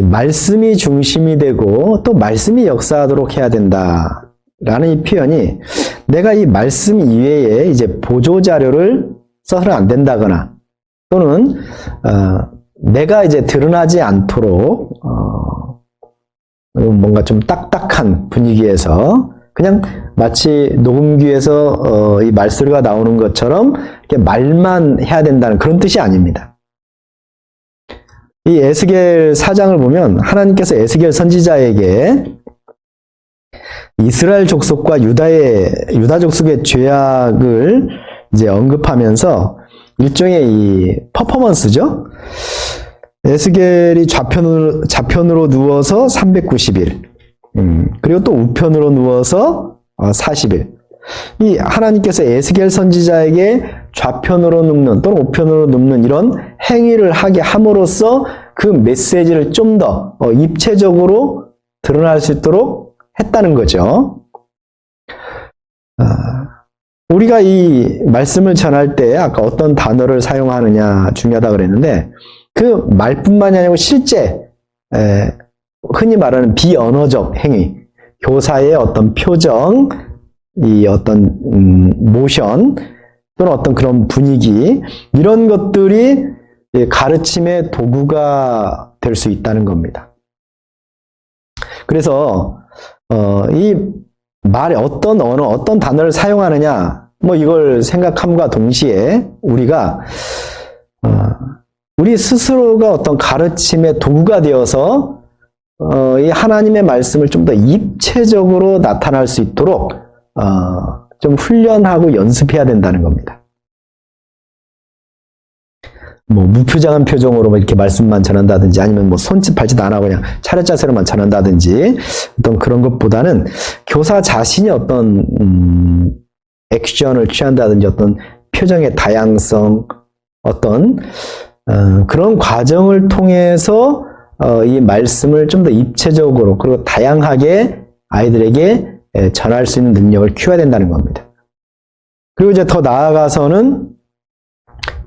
말씀이 중심이 되고 또 말씀이 역사하도록 해야 된다라는 이 표현이 내가 이 말씀 이외에 이제 보조 자료를 써서는 안 된다거나 또는 내가 이제 드러나지 않도록 뭔가 좀 딱딱한 분위기에서 그냥 마치 녹음기에서 이 말소리가 나오는 것처럼 이렇게 말만 해야 된다는 그런 뜻이 아닙니다. 이 에스겔 4장을 보면 하나님께서 에스겔 선지자에게 이스라엘 족속과 유다 족속의 죄악을 이제 언급하면서 일종의 이 퍼포먼스죠. 에스겔이 좌편으로 누워서 390일, 그리고 또 우편으로 누워서 40일. 이 하나님께서 에스겔 선지자에게 좌편으로 눕는 또는 우편으로 눕는 이런 행위를 하게 함으로써 그 메시지를 좀 더 입체적으로 드러날 수 있도록 했다는 거죠. 우리가 이 말씀을 전할 때 아까 어떤 단어를 사용하느냐 중요하다 그랬는데 그 말뿐만이 아니고 실제 흔히 말하는 비언어적 행위, 교사의 어떤 표정, 이 어떤 모션 또는 어떤 그런 분위기 이런 것들이 가르침의 도구가 될 수 있다는 겁니다. 그래서 이 말에 어떤 언어, 어떤 단어를 사용하느냐 뭐 이걸 생각함과 동시에 우리가 우리 스스로가 어떤 가르침의 도구가 되어서 이 하나님의 말씀을 좀 더 입체적으로 나타날 수 있도록 좀 훈련하고 연습해야 된다는 겁니다. 뭐 무표정한 표정으로 이렇게 말씀만 전한다든지 아니면 뭐 손짓 발짓 안 하고 그냥 차렷 자세로만 전한다든지 어떤 그런 것보다는 교사 자신이 어떤 액션을 취한다든지 어떤 표정의 다양성 어떤 그런 과정을 통해서 이 말씀을 좀 더 입체적으로 그리고 다양하게 아이들에게 전할 수 있는 능력을 키워야 된다는 겁니다. 그리고 이제 더 나아가서는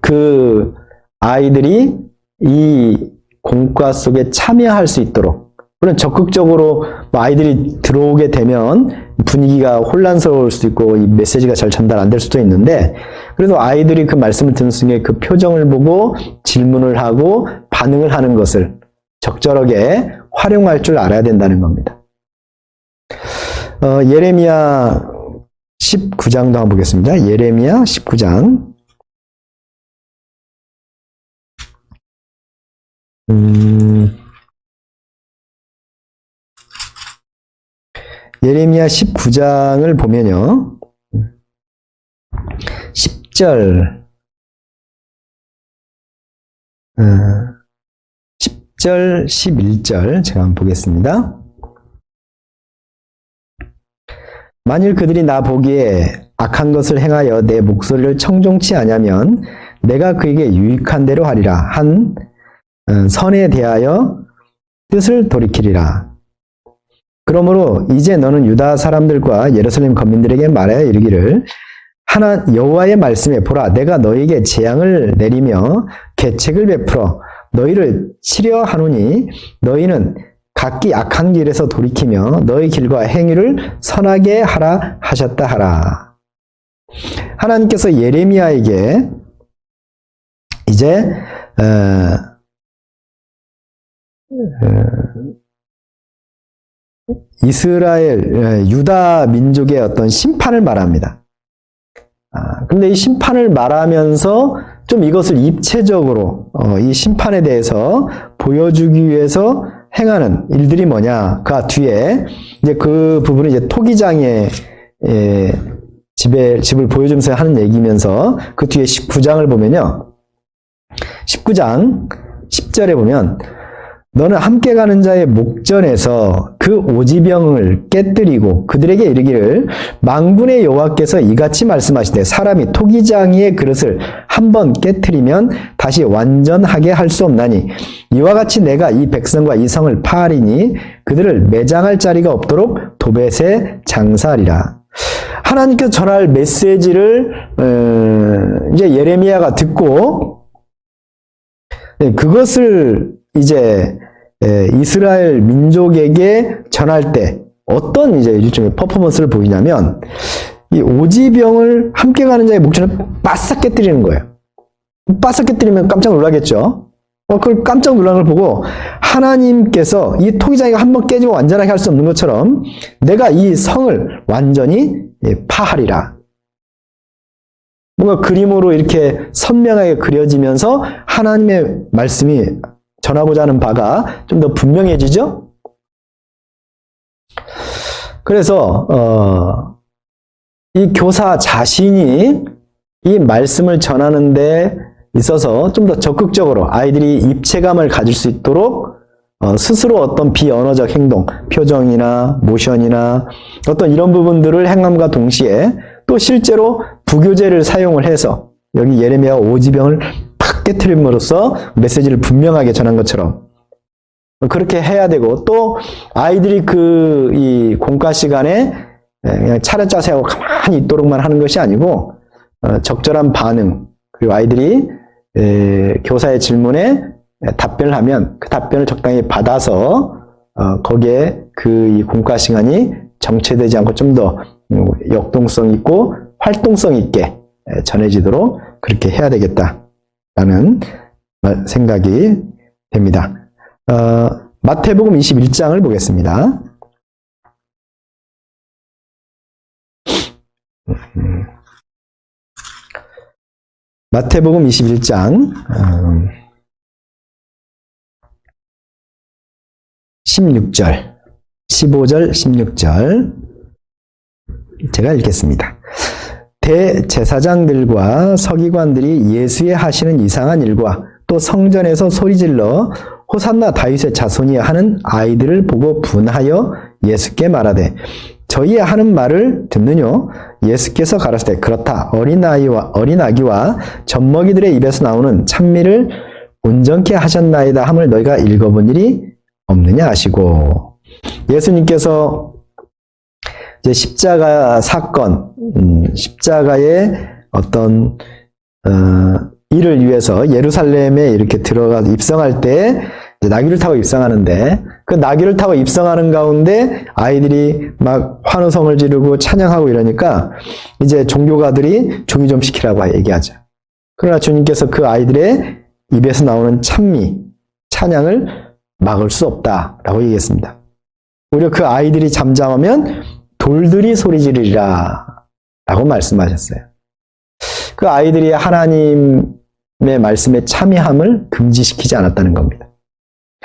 그 아이들이 이 공과 속에 참여할 수 있도록 물론 적극적으로 아이들이 들어오게 되면 분위기가 혼란스러울 수도 있고 이 메시지가 잘 전달 안 될 수도 있는데 그래도 아이들이 그 말씀을 듣는 순간 그 표정을 보고 질문을 하고 반응을 하는 것을 적절하게 활용할 줄 알아야 된다는 겁니다. 예레미야 19장도 한번 보겠습니다. 예레미야 19장 예레미야 19장을 보면요. 10절 10절 11절 제가 한번 보겠습니다. 만일 그들이 나 보기에 악한 것을 행하여 내 목소리를 청종치 아니하면 내가 그에게 유익한 대로 하리라 한 선에 대하여 뜻을 돌이키리라. 그러므로 이제 너는 유다 사람들과 예루살렘 거민들에게 말하여 이르기를 하나 여호와의 말씀에 보라 내가 너희에게 재앙을 내리며 계책을 베풀어 너희를 치려 하노니 너희는 각기 악한 길에서 돌이키며 너희 길과 행위를 선하게 하라 하셨다 하라. 하나님께서 예레미야에게 이제 이스라엘 유다 민족의 어떤 심판을 말합니다. 근데 이 심판을 말하면서 좀 이것을 입체적으로 이 심판에 대해서 보여주기 위해서 행하는 일들이 뭐냐? 그 뒤에 이제 그 부분이 이제 토기장의 집을 보여주면서 하는 얘기면서 그 뒤에 19장을 보면요. 19장 10절에 보면 너는 함께 가는 자의 목전에서 그 그 오지병을 깨뜨리고 그들에게 이르기를 만군의 여호와께서 이같이 말씀하시되 사람이 토기장이의 그릇을 한번 깨뜨리면 다시 완전하게 할 수 없나니 이와 같이 내가 이 백성과 이 성을 파하리니 그들을 매장할 자리가 없도록 도벳에 장사하리라. 하나님께서 전할 메시지를 이제 예레미야가 듣고 그것을 이제 이스라엘 민족에게 전할 때 어떤 이제 일종의 퍼포먼스를 보이냐면 이 오지병을 함께 가는 자의 목전을 바싹 깨뜨리는 거예요. 바싹 깨뜨리면 깜짝 놀라겠죠. 그걸 깜짝 놀란 걸 보고 하나님께서 이 토기장이가 한번 깨지고 완전하게 할 수 없는 것처럼 내가 이 성을 완전히 파하리라. 뭔가 그림으로 이렇게 선명하게 그려지면서 하나님의 말씀이 전하고자 하는 바가 좀 더 분명해지죠? 그래서 이 교사 자신이 이 말씀을 전하는 데 있어서 좀 더 적극적으로 아이들이 입체감을 가질 수 있도록 스스로 어떤 비언어적 행동, 표정이나 모션이나 어떤 이런 부분들을 행함과 동시에 또 실제로 부교재를 사용을 해서 여기 예레미야 오지병을 팍 깨트림으로써 메시지를 분명하게 전한 것처럼 그렇게 해야 되고 또 아이들이 이 공과 시간에 그냥 차렷자세 하고 가만히 있도록만 하는 것이 아니고 적절한 반응 그리고 아이들이 교사의 질문에 답변을 하면 그 답변을 적당히 받아서 거기에 이 공과 시간이 정체되지 않고 좀 더 역동성 있고 활동성 있게 전해지도록 그렇게 해야 되겠다라는 생각이 됩니다. 마태복음 21장을 보겠습니다. 마태복음 21장 16절, 15절, 16절 제가 읽겠습니다. 대제사장들과 서기관들이 예수의 하시는 이상한 일과 또 성전에서 소리질러 호산나 다윗의 자손이 하는 아이들을 보고 분하여 예수께 말하되 저희의 하는 말을 듣느뇨? 예수께서 가라사대 그렇다. 어린아기와 젖먹이들의 입에서 나오는 찬미를 온전케 하셨나이다 함을 너희가 읽어본 일이 없느냐 하시고 예수님께서 이제 십자가 사건, 십자가의 어떤 일을 위해서 예루살렘에 이렇게 들어가 입성할 때 나귀를 타고 입성하는데 그 나귀를 타고 입성하는 가운데 아이들이 막 환호성을 지르고 찬양하고 이러니까 이제 종교가들이 종이 좀 시키라고 얘기하죠. 그러나 주님께서 그 아이들의 입에서 나오는 찬양을 막을 수 없다라고 얘기했습니다. 오히려 그 아이들이 잠잠하면 돌들이 소리 지르리라 라고 말씀하셨어요. 그 아이들이 하나님의 말씀에 참여함을 금지시키지 않았다는 겁니다.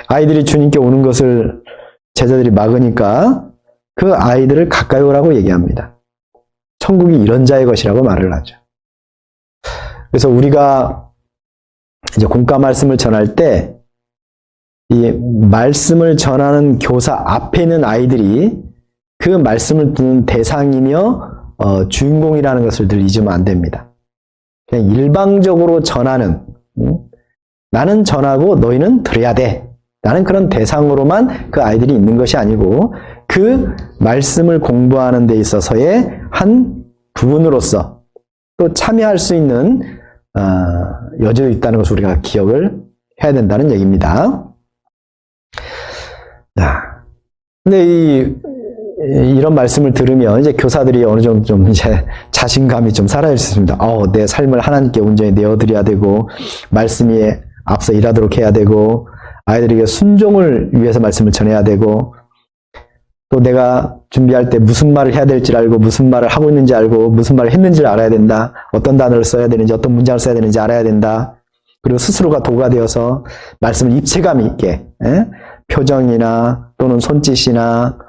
아이들이 주님께 오는 것을 제자들이 막으니까 그 아이들을 가까이 오라고 얘기합니다. 천국이 이런 자의 것이라고 말을 하죠. 그래서 우리가 이제 공과 말씀을 전할 때 이 말씀을 전하는 교사 앞에 있는 아이들이 그 말씀을 듣는 대상이며 주인공이라는 것을 늘 잊으면 안 됩니다. 그냥 일방적으로 전하는 나는 전하고 너희는 들어야 돼. 라는 그런 대상으로만 그 아이들이 있는 것이 아니고 그 말씀을 공부하는 데 있어서의 한 부분으로서 또 참여할 수 있는 여지도 있다는 것을 우리가 기억을 해야 된다는 얘기입니다. 자, 근데 이런 말씀을 들으면 이제 교사들이 어느 정도 좀 이제 자신감이 좀 사라질 수 있습니다. 내 삶을 하나님께 온전히 내어드려야 되고 말씀이 앞서 일하도록 해야 되고 아이들에게 순종을 위해서 말씀을 전해야 되고 또 내가 준비할 때 무슨 말을 해야 될지 알고 무슨 말을 하고 있는지 알고 무슨 말을 했는지를 알아야 된다. 어떤 단어를 써야 되는지 어떤 문장을 써야 되는지 알아야 된다. 그리고 스스로가 도가 되어서 말씀을 입체감 있게 표정이나 또는 손짓이나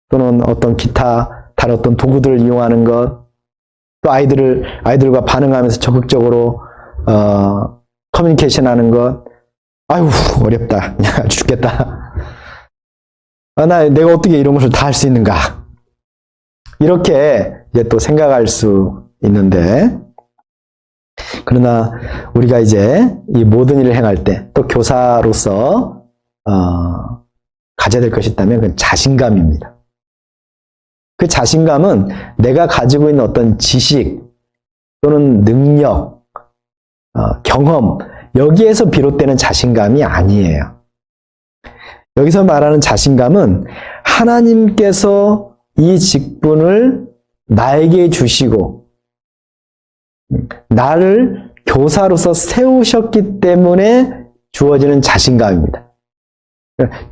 또는 어떤 기타 다른 어떤 도구들을 이용하는 것 또 아이들과 반응하면서 적극적으로 커뮤니케이션 하는 것 아유 어렵다. 죽겠다. 내가 어떻게 이런 것을 다 할 수 있는가? 이렇게 이제 또 생각할 수 있는데, 그러나 우리가 이제 이 모든 일을 행할 때 또 교사로서 가져야 될 것이 있다면 그건 자신감입니다. 그 자신감은 내가 가지고 있는 어떤 지식 또는 능력, 경험, 여기에서 비롯되는 자신감이 아니에요. 여기서 말하는 자신감은 하나님께서 이 직분을 나에게 주시고 나를 교사로서 세우셨기 때문에 주어지는 자신감입니다.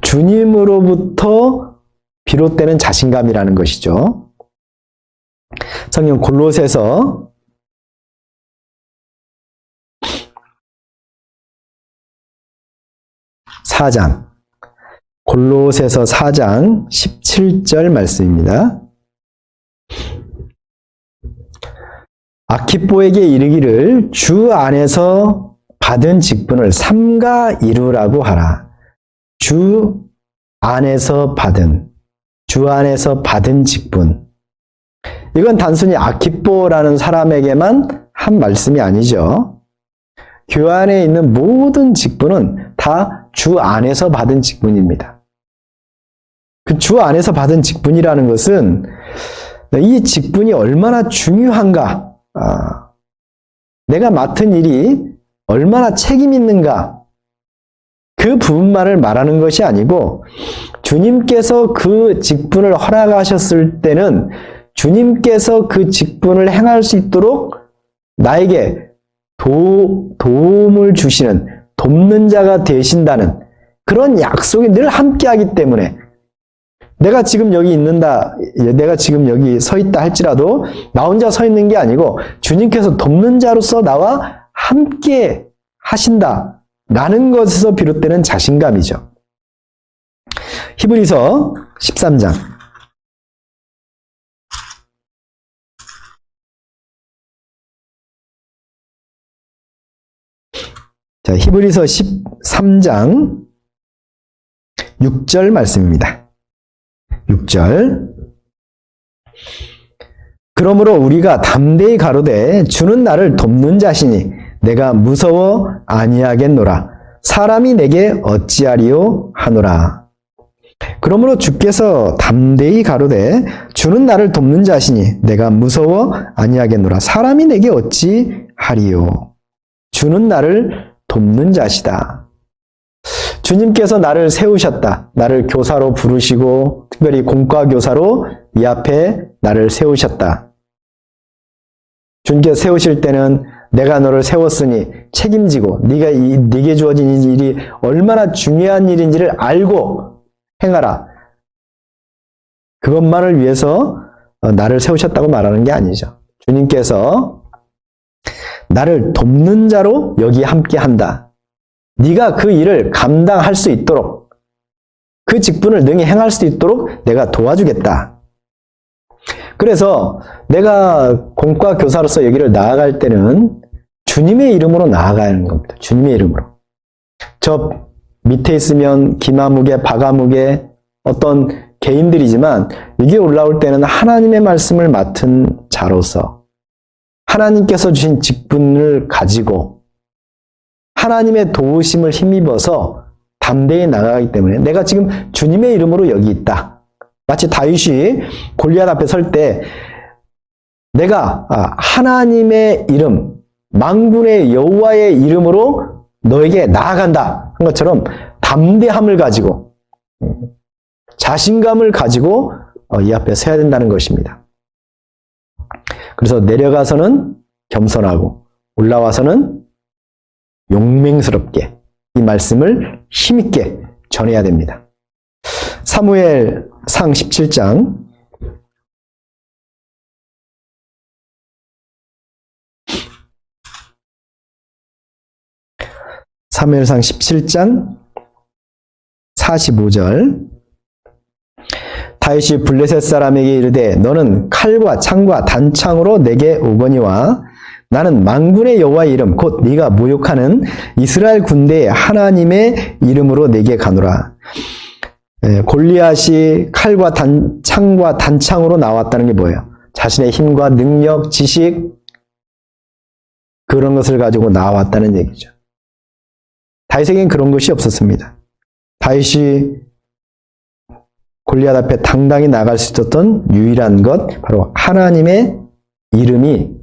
주님으로부터 비롯되는 자신감이라는 것이죠. 성경 골로새서 4장, 골로새서 4장 17절 말씀입니다. 아키뽀에게 이르기를 주 안에서 받은 직분을 삼가 이루라고 하라. 주 안에서 받은 직분. 이건 단순히 아키뽀라는 사람에게만 한 말씀이 아니죠. 교회 안에 있는 모든 직분은 다 주 안에서 받은 직분입니다. 그 주 안에서 받은 직분이라는 것은 이 직분이 얼마나 중요한가, 내가 맡은 일이 얼마나 책임 있는가, 그 부분만을 말하는 것이 아니고 주님께서 그 직분을 허락하셨을 때는 주님께서 그 직분을 행할 수 있도록 나에게 도움을 주시는, 돕는 자가 되신다는 그런 약속이 늘 함께하기 때문에 내가 지금 여기 내가 지금 여기 서 있다 할지라도 나 혼자 서 있는 게 아니고 주님께서 돕는 자로서 나와 함께 하신다라는 것에서 비롯되는 자신감이죠. 히브리서 13장. 자, 히브리서 13장 6절 말씀입니다. 6절. 그러므로 우리가 담대히 가로되 주는 나를 돕는 자시니 내가 무서워 아니하겠노라. 사람이 내게 어찌하리요 하노라. 그러므로 주께서 담대히 가로되 주는 나를 돕는 자시니 내가 무서워 아니하겠노라. 사람이 내게 어찌하리요. 주는 나를 돕는 자시다. 주님께서 나를 세우셨다. 나를 교사로 부르시고 특별히 공과교사로 이 앞에 나를 세우셨다. 주님께서 세우실 때는 내가 너를 세웠으니 책임지고 네게 주어진 일이 얼마나 중요한 일인지를 알고 행하라. 그것만을 위해서 나를 세우셨다고 말하는 게 아니죠. 주님께서 나를 돕는 자로 여기 함께 한다. 네가 그 일을 감당할 수 있도록, 그 직분을 능히 행할 수 있도록 내가 도와주겠다. 그래서 내가 공과 교사로서 여기를 나아갈 때는 주님의 이름으로 나아가는 겁니다. 주님의 이름으로. 저 밑에 있으면 기마무게, 바가무게 어떤 개인들이지만 여기에 올라올 때는 하나님의 말씀을 맡은 자로서 하나님께서 주신 직분을 가지고 하나님의 도우심을 힘입어서 담대히 나가기 때문에 내가 지금 주님의 이름으로 여기 있다. 마치 다윗이 골리앗 앞에 설 때 내가 하나님의 이름, 만군의 여호와의 이름으로 너에게 나아간다 한 것처럼 담대함을 가지고 자신감을 가지고 이 앞에 서야 된다는 것입니다. 그래서 내려가서는 겸손하고 올라와서는 용맹스럽게 이 말씀을 힘있게 전해야 됩니다. 사무엘상 17장 사무엘상 17장 45절 다윗이 블레셋 사람에게 이르되 너는 칼과 창과 단창으로 내게 오거니와 나는 만군의 여호와의 이름 곧 네가 모욕하는 이스라엘 군대의 하나님의 이름으로 내게 가노라. 골리앗이 칼과 창과 단창으로 나왔다는 게 뭐예요? 자신의 힘과 능력, 지식 그런 것을 가지고 나왔다는 얘기죠. 다윗에겐 그런 것이 없었습니다. 다윗이 골리앗 앞에 당당히 나갈 수 있었던 유일한 것 바로 하나님의 이름이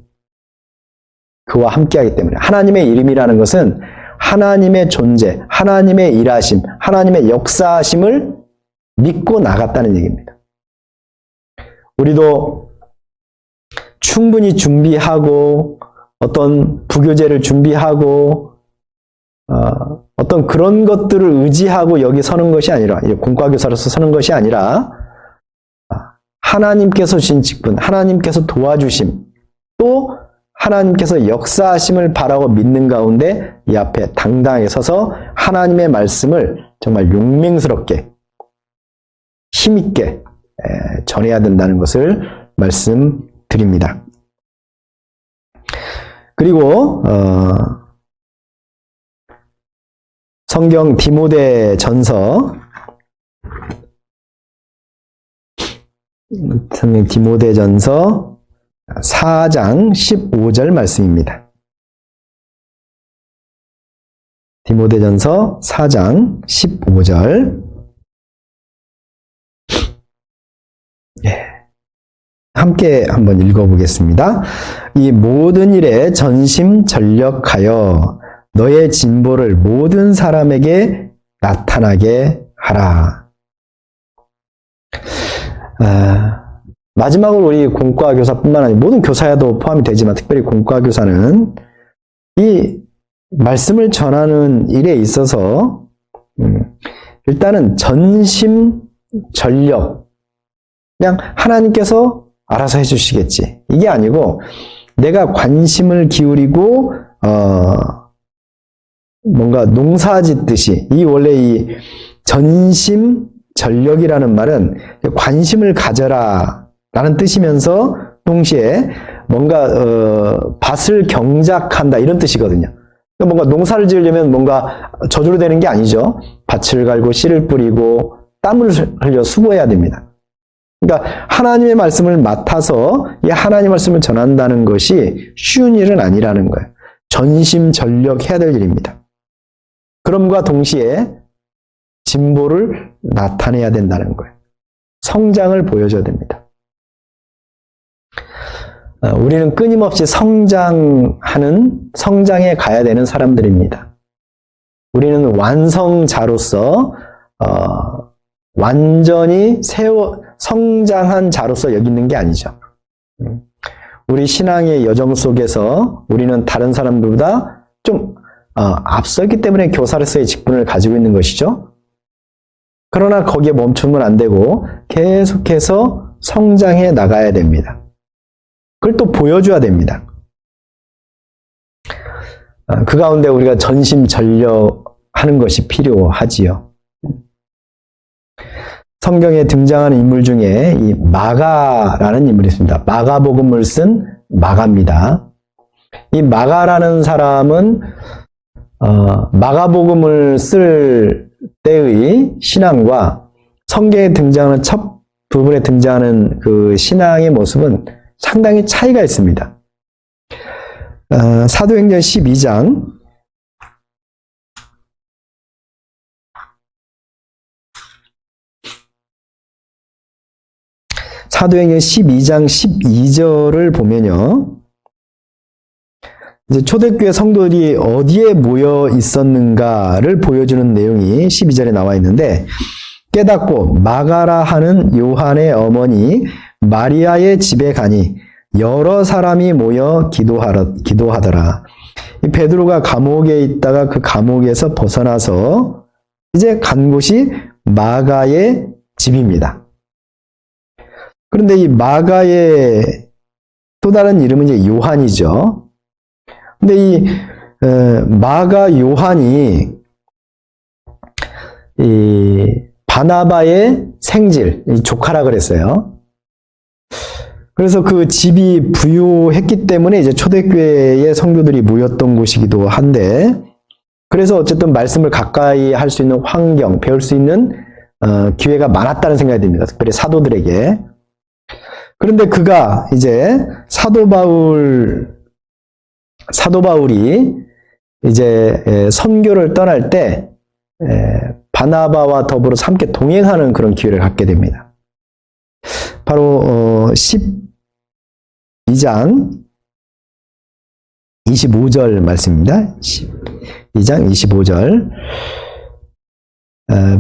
그와 함께하기 때문에 하나님의 이름이라는 것은 하나님의 존재, 하나님의 일하심, 하나님의 역사하심을 믿고 나갔다는 얘기입니다. 우리도 충분히 준비하고 어떤 부교재를 준비하고 어떤 그런 것들을 의지하고 여기 서는 것이 아니라 공과교사로서 서는 것이 아니라 하나님께서 주신 직분, 하나님께서 도와주심, 또 하나님께서 역사하심을 바라고 믿는 가운데 이 앞에 당당하게 서서 하나님의 말씀을 정말 용맹스럽게 힘있게 전해야 된다는 것을 말씀드립니다. 그리고 성경 디모데전서 4장 15절 말씀입니다. 디모데전서 4장 15절. 함께 한번 읽어보겠습니다. 이 모든 일에 전심전력하여 너의 진보를 모든 사람에게 나타나게 하라. 마지막으로 우리 공과교사뿐만 아니라 모든 교사야도 포함이 되지만 특별히 공과교사는 이 말씀을 전하는 일에 있어서 일단은 전심전력 그냥 하나님께서 알아서 해주시겠지 이게 아니고 내가 관심을 기울이고 뭔가 농사 짓듯이 원래 이 전심전력이라는 말은 관심을 가져라 라는 뜻이면서 동시에 뭔가 밭을 경작한다 이런 뜻이거든요. 그러니까 뭔가 농사를 지으려면 뭔가 저절로 되는 게 아니죠. 밭을 갈고 씨를 뿌리고 땀을 흘려 수고해야 됩니다. 그러니까 하나님의 말씀을 맡아서 이 하나님의 말씀을 전한다는 것이 쉬운 일은 아니라는 거예요. 전심전력 해야 될 일입니다. 그럼과 동시에 진보를 나타내야 된다는 거예요. 성장을 보여줘야 됩니다. 우리는 끊임없이 성장에 가야 되는 사람들입니다. 우리는 완성자로서 완전히 성장한 자로서 여기는 게 아니죠. 우리 신앙의 여정 속에서 우리는 다른 사람들보다 좀 앞서기 때문에 교사로서의 직분을 가지고 있는 것이죠. 그러나 거기에 멈추면 안 되고 계속해서 성장해 나가야 됩니다. 그걸 또 보여줘야 됩니다. 그 가운데 우리가 전심전력하는 것이 필요하지요. 성경에 등장하는 인물 중에 이 마가라는 인물이 있습니다. 마가복음을 쓴 마가입니다. 이 마가라는 사람은 마가복음을 쓸 때의 신앙과 성경에 등장하는 첫 부분에 등장하는 그 신앙의 모습은 상당히 차이가 있습니다. 사도행전 12장 사도행전 12장 12절을 보면요. 이제 초대교회 성도들이 어디에 모여 있었는가를 보여주는 내용이 12절에 나와 있는데 깨닫고 마가라 하는 요한의 어머니 마리아의 집에 가니 여러 사람이 모여 기도하더라. 이 베드로가 감옥에 있다가 그 감옥에서 벗어나서 이제 간 곳이 마가의 집입니다. 그런데 이 마가의 또 다른 이름은 이제 요한이죠. 근데 이 마가 요한이 이 바나바의 생질, 이 조카라 그랬어요. 그래서 그 집이 부유했기 때문에 이제 초대교회의 성도들이 모였던 곳이기도 한데, 그래서 어쨌든 말씀을 가까이 할 수 있는 환경, 배울 수 있는 기회가 많았다는 생각이 듭니다. 특별히 사도들에게. 그런데 그가 이제 사도 바울이 이제 선교를 떠날 때 바나바와 더불어 함께 동행하는 그런 기회를 갖게 됩니다. 바로 12장 25절 말씀입니다. 12장 25절.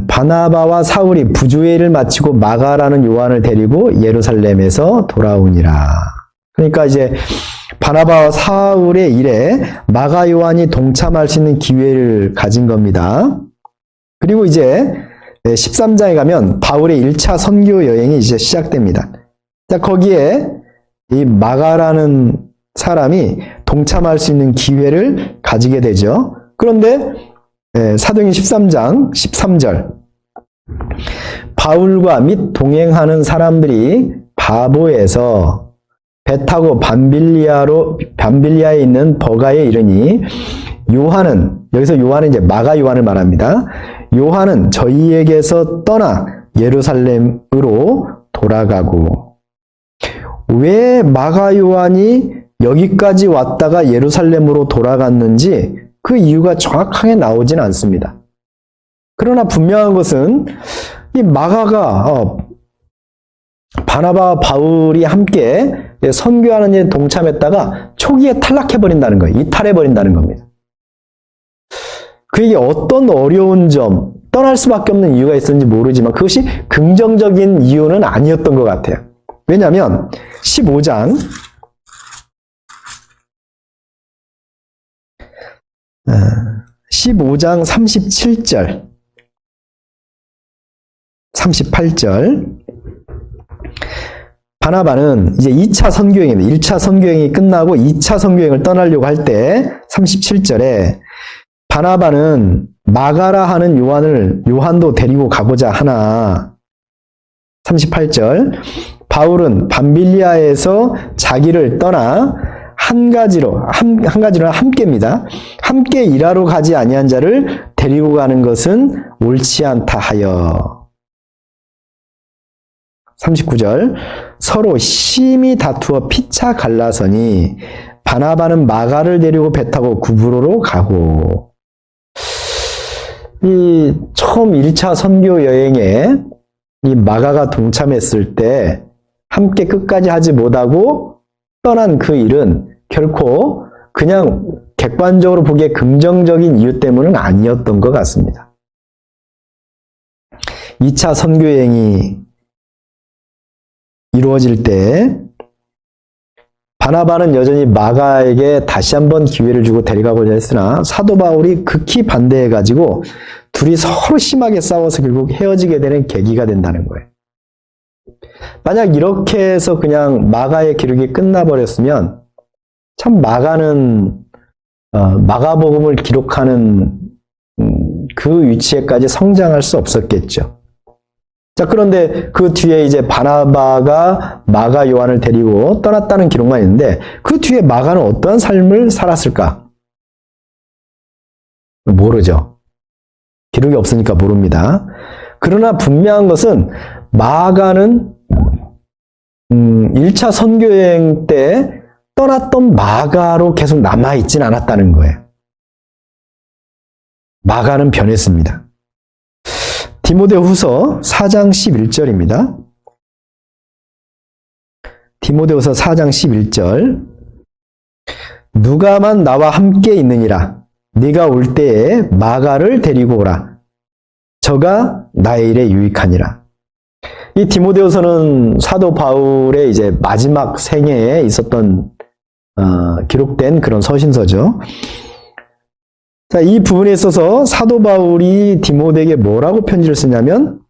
바나바와 사울이 부주의를 마치고 마가라는 요한을 데리고 예루살렘에서 돌아오니라. 그러니까 이제 바나바와 사울의 일에 마가 요한이 동참할 수 있는 기회를 가진 겁니다. 그리고 이제 13장에 가면 바울의 1차 선교 여행이 이제 시작됩니다. 자, 거기에 이 마가라는 사람이 동참할 수 있는 기회를 가지게 되죠. 그런데 사도행전 13장 13절, 바울과 및 동행하는 사람들이 바보에서 배 타고 밤빌리아에 있는 버가에 이르니 요한은, 여기서 요한은 이제 마가 요한을 말합니다. 요한은 저희에게서 떠나 예루살렘으로 돌아가고. 왜 마가 요한이 여기까지 왔다가 예루살렘으로 돌아갔는지 그 이유가 정확하게 나오진 않습니다. 그러나 분명한 것은 이 마가가 바나바와 바울이 함께 선교하는 일에 동참했다가 초기에 탈락해버린다는 거예요. 이탈해버린다는 겁니다. 그에게 어떤 어려운 점, 떠날 수밖에 없는 이유가 있었는지 모르지만 그것이 긍정적인 이유는 아니었던 것 같아요. 왜냐하면 15장 37절 38절, 바나바는 이제 2차 선교행입니다. 1차 선교행이 끝나고 2차 선교행을 떠나려고 할 때 37절에 바나바는 마가라 하는 요한도 데리고 가고자 하나. 38절, 바울은 밤빌리아에서 자기를 떠나 한 가지로 함께입니다. 함께 일하러 가지 아니한 자를 데리고 가는 것은 옳지 않다 하여. 39절, 서로 심히 다투어 피차 갈라서니 바나바는 마가를 데리고 배 타고 구브로로 가고. 이 처음 1차 선교 여행에 이 마가가 동참했을 때 함께 끝까지 하지 못하고 떠난 그 일은 결코 그냥 객관적으로 보기에 긍정적인 이유 때문은 아니었던 것 같습니다. 2차 선교여행이 이루어질 때 바나바는 여전히 마가에게 다시 한번 기회를 주고 데려가고자 했으나 사도 바울이 극히 반대해가지고 둘이 서로 심하게 싸워서 결국 헤어지게 되는 계기가 된다는 거예요. 만약 이렇게 해서 그냥 마가의 기록이 끝나버렸으면 참 마가는 마가복음을 기록하는 그 위치에까지 성장할 수 없었겠죠. 자, 그런데 그 뒤에 이제 바나바가 마가 요한을 데리고 떠났다는 기록만 있는데 그 뒤에 마가는 어떠한 삶을 살았을까? 모르죠. 기록이 없으니까 모릅니다. 그러나 분명한 것은 마가는 1차 선교여행 때 떠났던 마가로 계속 남아있진 않았다는 거예요. 마가는 변했습니다. 디모데후서 4장 11절입니다. 디모데후서 4장 11절, 누가만 나와 함께 있느니라. 네가 올 때에 마가를 데리고 오라. 저가 나의 일에 유익하니라. 이 디모데후서는 사도 바울의 이제 마지막 생애에 있었던 기록된 그런 서신서죠. 자, 이 부분에 있어서 사도 바울이 디모데에게 뭐라고 편지를 쓰냐면,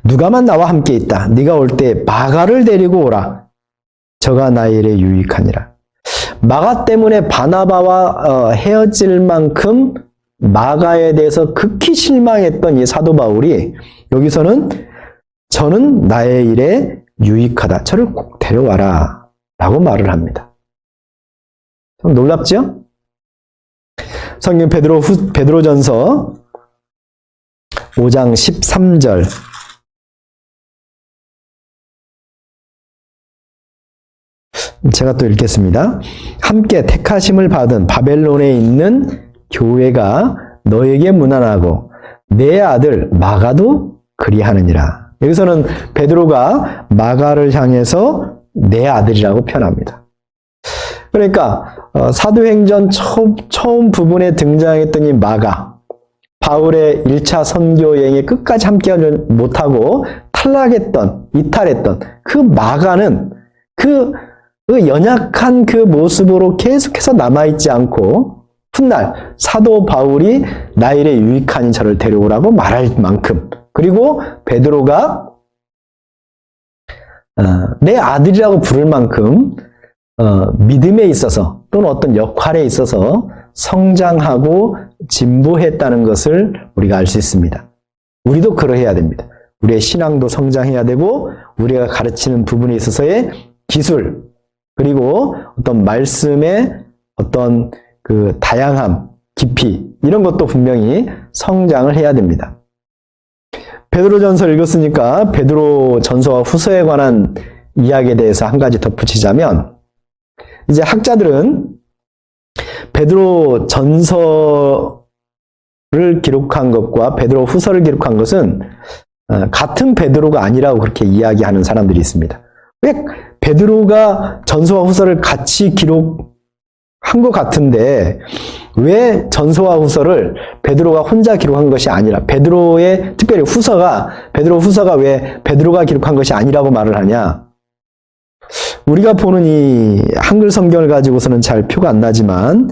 누가만 나와 함께 있다. 네가 올 때 마가를 데리고 오라. 저가 나의 일에 유익하니라. 마가 때문에 바나바와 헤어질 만큼 마가에 대해서 극히 실망했던 이 사도 바울이 여기서는 저는 나의 일에 유익하다. 저를 꼭 데려와라. 라고 말을 합니다. 좀 놀랍죠? 성경 베드로전서 5장 13절. 제가 또 읽겠습니다. 함께 택하심을 받은 바벨론에 있는 교회가 너에게 문안하고 내 아들 마가도 그리하느니라. 여기서는 베드로가 마가를 향해서 내 아들이라고 표현합니다. 그러니까 사도행전 처음 부분에 등장했던 이 마가, 바울의 1차 선교 여행에 끝까지 함께하지 못하고 이탈했던 그 마가는 그 연약한 그 모습으로 계속해서 남아있지 않고 훗날 사도 바울이 나일의 유익한 저를 데려오라고 말할 만큼, 그리고 베드로가 내 아들이라고 부를 만큼 믿음에 있어서 또는 어떤 역할에 있어서 성장하고 진보했다는 것을 우리가 알 수 있습니다. 우리도 그러해야 됩니다. 우리의 신앙도 성장해야 되고 우리가 가르치는 부분에 있어서의 기술, 그리고 어떤 말씀의 어떤 그 다양함, 깊이, 이런 것도 분명히 성장을 해야 됩니다. 베드로전서 읽었으니까 베드로전서와 후서에 관한 이야기에 대해서 한 가지 덧붙이자면, 이제 학자들은 베드로전서를 기록한 것과 베드로 후서를 기록한 것은 같은 베드로가 아니라고 그렇게 이야기하는 사람들이 있습니다. 왜 베드로가 전서와 후서를 같이 기록한 것 같은데 왜 전서와 후서를 베드로가 혼자 기록한 것이 아니라, 베드로의 특별히 베드로 후서가 왜 베드로가 기록한 것이 아니라고 말을 하냐? 우리가 보는 이 한글 성경을 가지고서는 잘 표가 안 나지만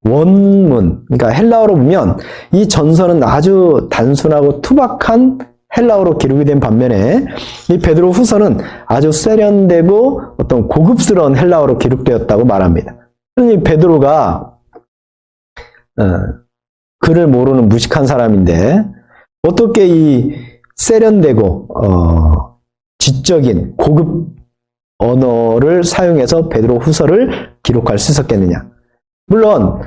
원문, 그러니까 헬라어로 보면 이 전서는 아주 단순하고 투박한 헬라어로 기록이 된 반면에 이 베드로 후서는 아주 세련되고 어떤 고급스러운 헬라어로 기록되었다고 말합니다. 그러니 베드로가 글을 모르는 무식한 사람인데 어떻게 이 세련되고 지적인 고급 언어를 사용해서 베드로 후서를 기록할 수 있었겠느냐? 물론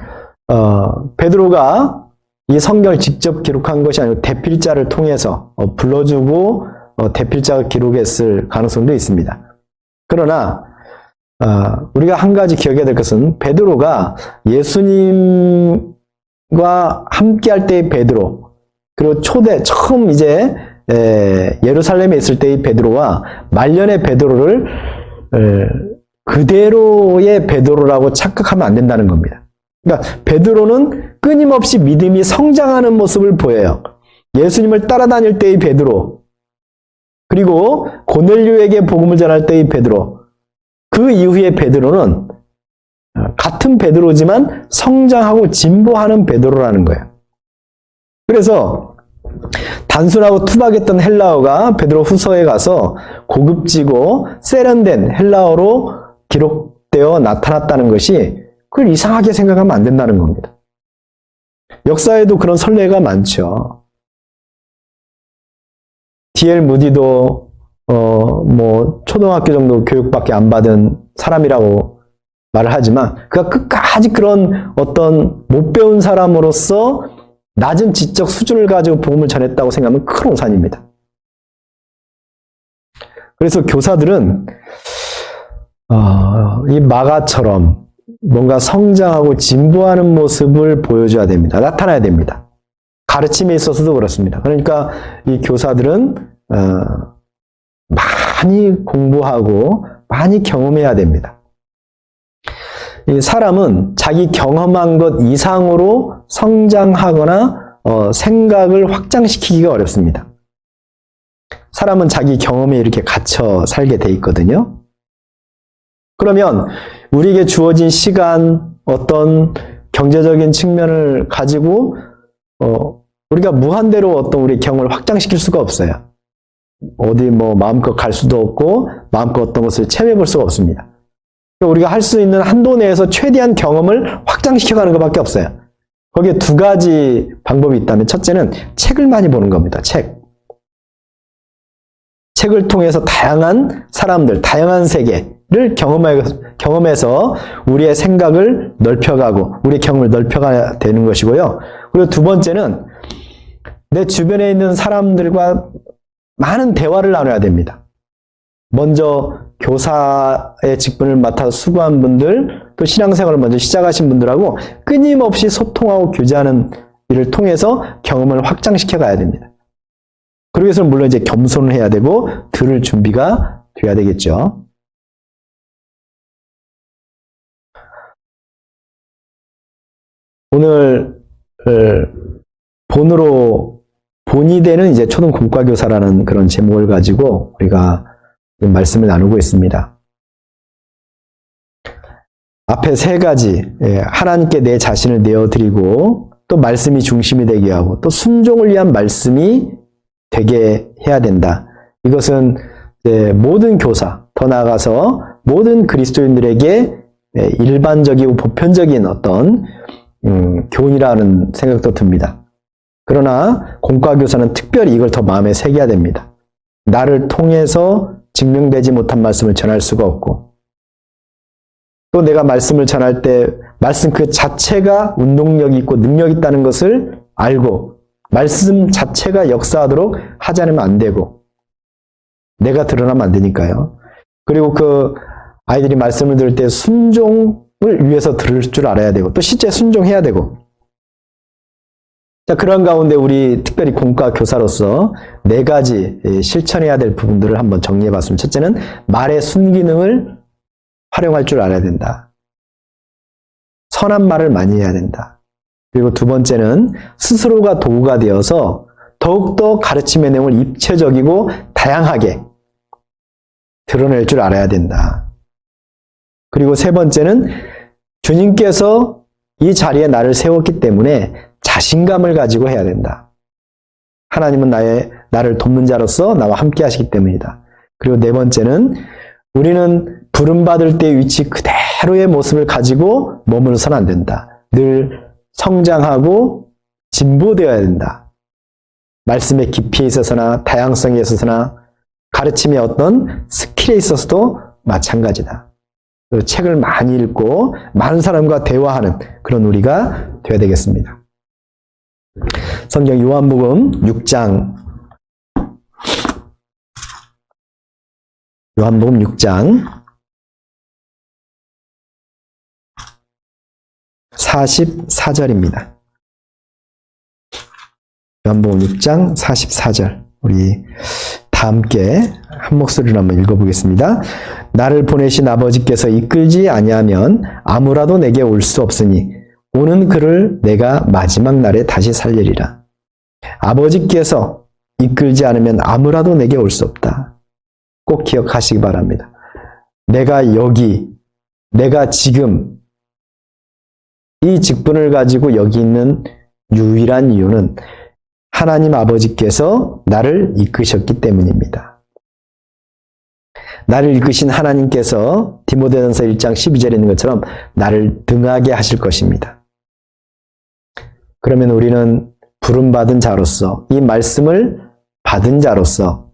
베드로가 이 성경을 직접 기록한 것이 아니고 대필자를 통해서 불러주고 대필자가 기록했을 가능성도 있습니다. 그러나 우리가 한 가지 기억해야 될 것은 베드로가 예수님과 함께할 때의 베드로, 그리고 처음 이제 예루살렘에 있을 때의 베드로와 말년의 베드로를 그대로의 베드로라고 착각하면 안 된다는 겁니다. 그러니까 베드로는 끊임없이 믿음이 성장하는 모습을 보여요. 예수님을 따라다닐 때의 베드로, 그리고 고넬료에게 복음을 전할 때의 베드로, 그 이후의 베드로는 같은 베드로지만 성장하고 진보하는 베드로라는 거예요. 그래서 단순하고 투박했던 헬라어가 베드로 후서에 가서 고급지고 세련된 헬라어로 기록되어 나타났다는 것이, 그걸 이상하게 생각하면 안 된다는 겁니다. 역사에도 그런 선례가 많죠. D.L. 무디도 초등학교 정도 교육밖에 안 받은 사람이라고 말을 하지만 그가 끝까지 그런 어떤 못 배운 사람으로서 낮은 지적 수준을 가지고 복음을 전했다고 생각하면 큰 오산입니다. 그래서 교사들은 이 마가처럼 뭔가 성장하고 진보하는 모습을 보여줘야 됩니다. 나타나야 됩니다. 가르침에 있어서도 그렇습니다. 그러니까 이 교사들은 많이 공부하고 많이 경험해야 됩니다. 이 사람은 자기 경험한 것 이상으로 성장하거나 생각을 확장시키기가 어렵습니다. 사람은 자기 경험에 이렇게 갇혀 살게 돼 있거든요. 그러면 우리에게 주어진 시간, 어떤 경제적인 측면을 가지고 우리가 무한대로 어떤 우리 경험을 확장시킬 수가 없어요. 어디 마음껏 갈 수도 없고 마음껏 어떤 것을 체험해 볼 수가 없습니다. 우리가 할 수 있는 한도 내에서 최대한 경험을 확장시켜가는 것밖에 없어요. 거기에 두 가지 방법이 있다면, 첫째는 책을 많이 보는 겁니다. 책을 통해서 다양한 사람들, 다양한 세계를 경험해서 우리의 생각을 넓혀가고 우리의 경험을 넓혀가야 되는 것이고요. 그리고 두 번째는 내 주변에 있는 사람들과 많은 대화를 나눠야 됩니다. 먼저 교사의 직분을 맡아 수고한 분들, 또 신앙생활을 먼저 시작하신 분들하고 끊임없이 소통하고 교제하는 일을 통해서 경험을 확장시켜 가야 됩니다. 그러기 위해서는 물론 이제 겸손을 해야 되고 들을 준비가 돼야 되겠죠. 오늘 본이 되는 이제 초등 공과교사라는 그런 제목을 가지고 우리가 말씀을 나누고 있습니다. 앞에 세 가지, 하나님께 내 자신을 내어드리고 또 말씀이 중심이 되게 하고 또 순종을 위한 말씀이 되게 해야 된다. 이것은 모든 교사, 더 나아가서 모든 그리스도인들에게 일반적이고 보편적인 어떤 교훈이라는 생각도 듭니다. 그러나 공과교사는 특별히 이걸 더 마음에 새겨야 됩니다. 나를 통해서 증명되지 못한 말씀을 전할 수가 없고 또 내가 말씀을 전할 때 말씀 그 자체가 운동력이 있고 능력이 있다는 것을 알고 말씀 자체가 역사하도록 하지 않으면 안 되고 내가 드러나면 안 되니까요. 그리고 그 아이들이 말씀을 들을 때 순종을 위해서 들을 줄 알아야 되고 또 실제 순종해야 되고 자, 그런 가운데 우리 특별히 공과 교사로서 네 가지 실천해야 될 부분들을 한번 정리해 봤습니다. 첫째는 말의 순기능을 활용할 줄 알아야 된다. 선한 말을 많이 해야 된다. 그리고 두 번째는 스스로가 도구가 되어서 더욱더 가르침의 내용을 입체적이고 다양하게 드러낼 줄 알아야 된다. 그리고 세 번째는 주님께서 이 자리에 나를 세웠기 때문에 자신감을 가지고 해야 된다. 하나님은 나를 돕는 자로서 나와 함께 하시기 때문이다. 그리고 네 번째는 우리는 부름받을 때의 위치 그대로의 모습을 가지고 머물러서는 안 된다. 늘 성장하고 진보되어야 된다. 말씀의 깊이에 있어서나 다양성에 있어서나 가르침의 어떤 스킬에 있어서도 마찬가지다. 책을 많이 읽고 많은 사람과 대화하는 그런 우리가 되어야 되겠습니다. 성경 요한복음 6장 44절입니다. 요한복음 6장 44절 우리 다 함께 한 목소리로 한번 읽어보겠습니다. 나를 보내신 아버지께서 이끌지 아니하면 아무라도 내게 올 수 없으니 오는 그를 내가 마지막 날에 다시 살리리라. 아버지께서 이끌지 않으면 아무라도 내게 올 수 없다. 꼭 기억하시기 바랍니다. 내가 지금 이 직분을 가지고 여기 있는 유일한 이유는 하나님 아버지께서 나를 이끄셨기 때문입니다. 나를 이끄신 하나님께서 디모데전서 1장 12절에 있는 것처럼 나를 등하게 하실 것입니다. 그러면 우리는 부름받은 자로서 이 말씀을 받은 자로서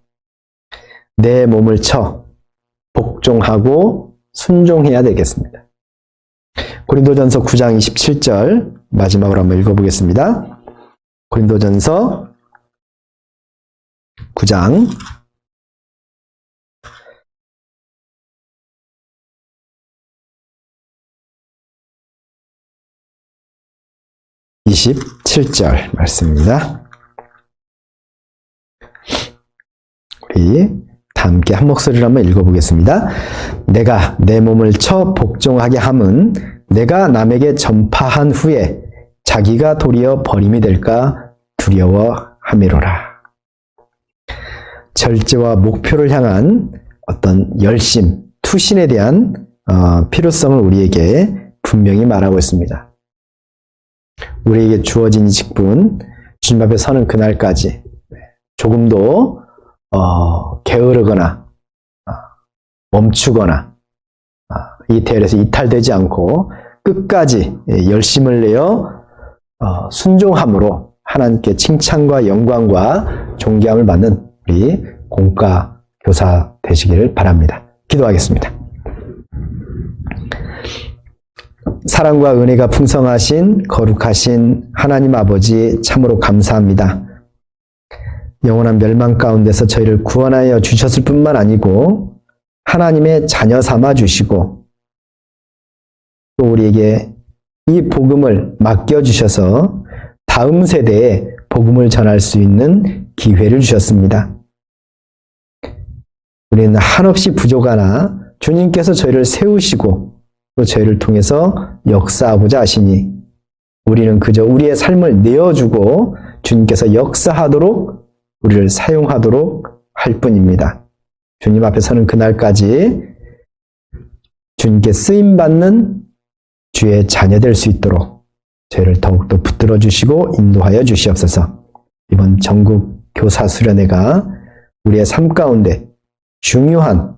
내 몸을 쳐 복종하고 순종해야 되겠습니다. 고린도전서 9장 27절 마지막으로 한번 읽어보겠습니다. 고린도전서 9장 27절 말씀입니다. 우리 다 함께 한 목소리로 한번 읽어보겠습니다. 내가 내 몸을 쳐 복종하게 함은 내가 남에게 전파한 후에 자기가 도리어 버림이 될까 두려워함이로라. 절제와 목표를 향한 어떤 열심, 투신에 대한 필요성을 우리에게 분명히 말하고 있습니다. 우리에게 주어진 이 직분, 주님 앞에 서는 그날까지 조금도 게으르거나 멈추거나 이 대열에서 이탈되지 않고 끝까지 열심을 내어 순종함으로 하나님께 칭찬과 영광과 존경을 받는 우리 공과 교사 되시기를 바랍니다. 기도하겠습니다. 사랑과 은혜가 풍성하신 거룩하신 하나님 아버지 참으로 감사합니다. 영원한 멸망 가운데서 저희를 구원하여 주셨을 뿐만 아니고 하나님의 자녀 삼아 주시고 또 우리에게 이 복음을 맡겨주셔서 다음 세대에 복음을 전할 수 있는 기회를 주셨습니다. 우리는 한없이 부족하나 주님께서 저희를 세우시고 또 저희를 통해서 역사하고자 하시니 우리는 그저 우리의 삶을 내어주고 주님께서 역사하도록 우리를 사용하도록 할 뿐입니다. 주님 앞에 서는 그날까지 주님께 쓰임받는 주의 자녀 될 수 있도록 저희를 더욱더 붙들어 주시고 인도하여 주시옵소서. 이번 전국 교사 수련회가 우리의 삶 가운데 중요한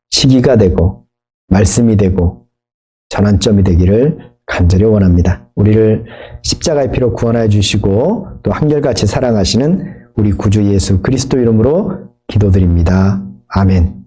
시기가 되고 말씀이 되고 전환점이 되기를 간절히 원합니다. 우리를 십자가의 피로 구원하여 주시고 또 한결같이 사랑하시는 우리 구주 예수 그리스도 이름으로 기도드립니다. 아멘.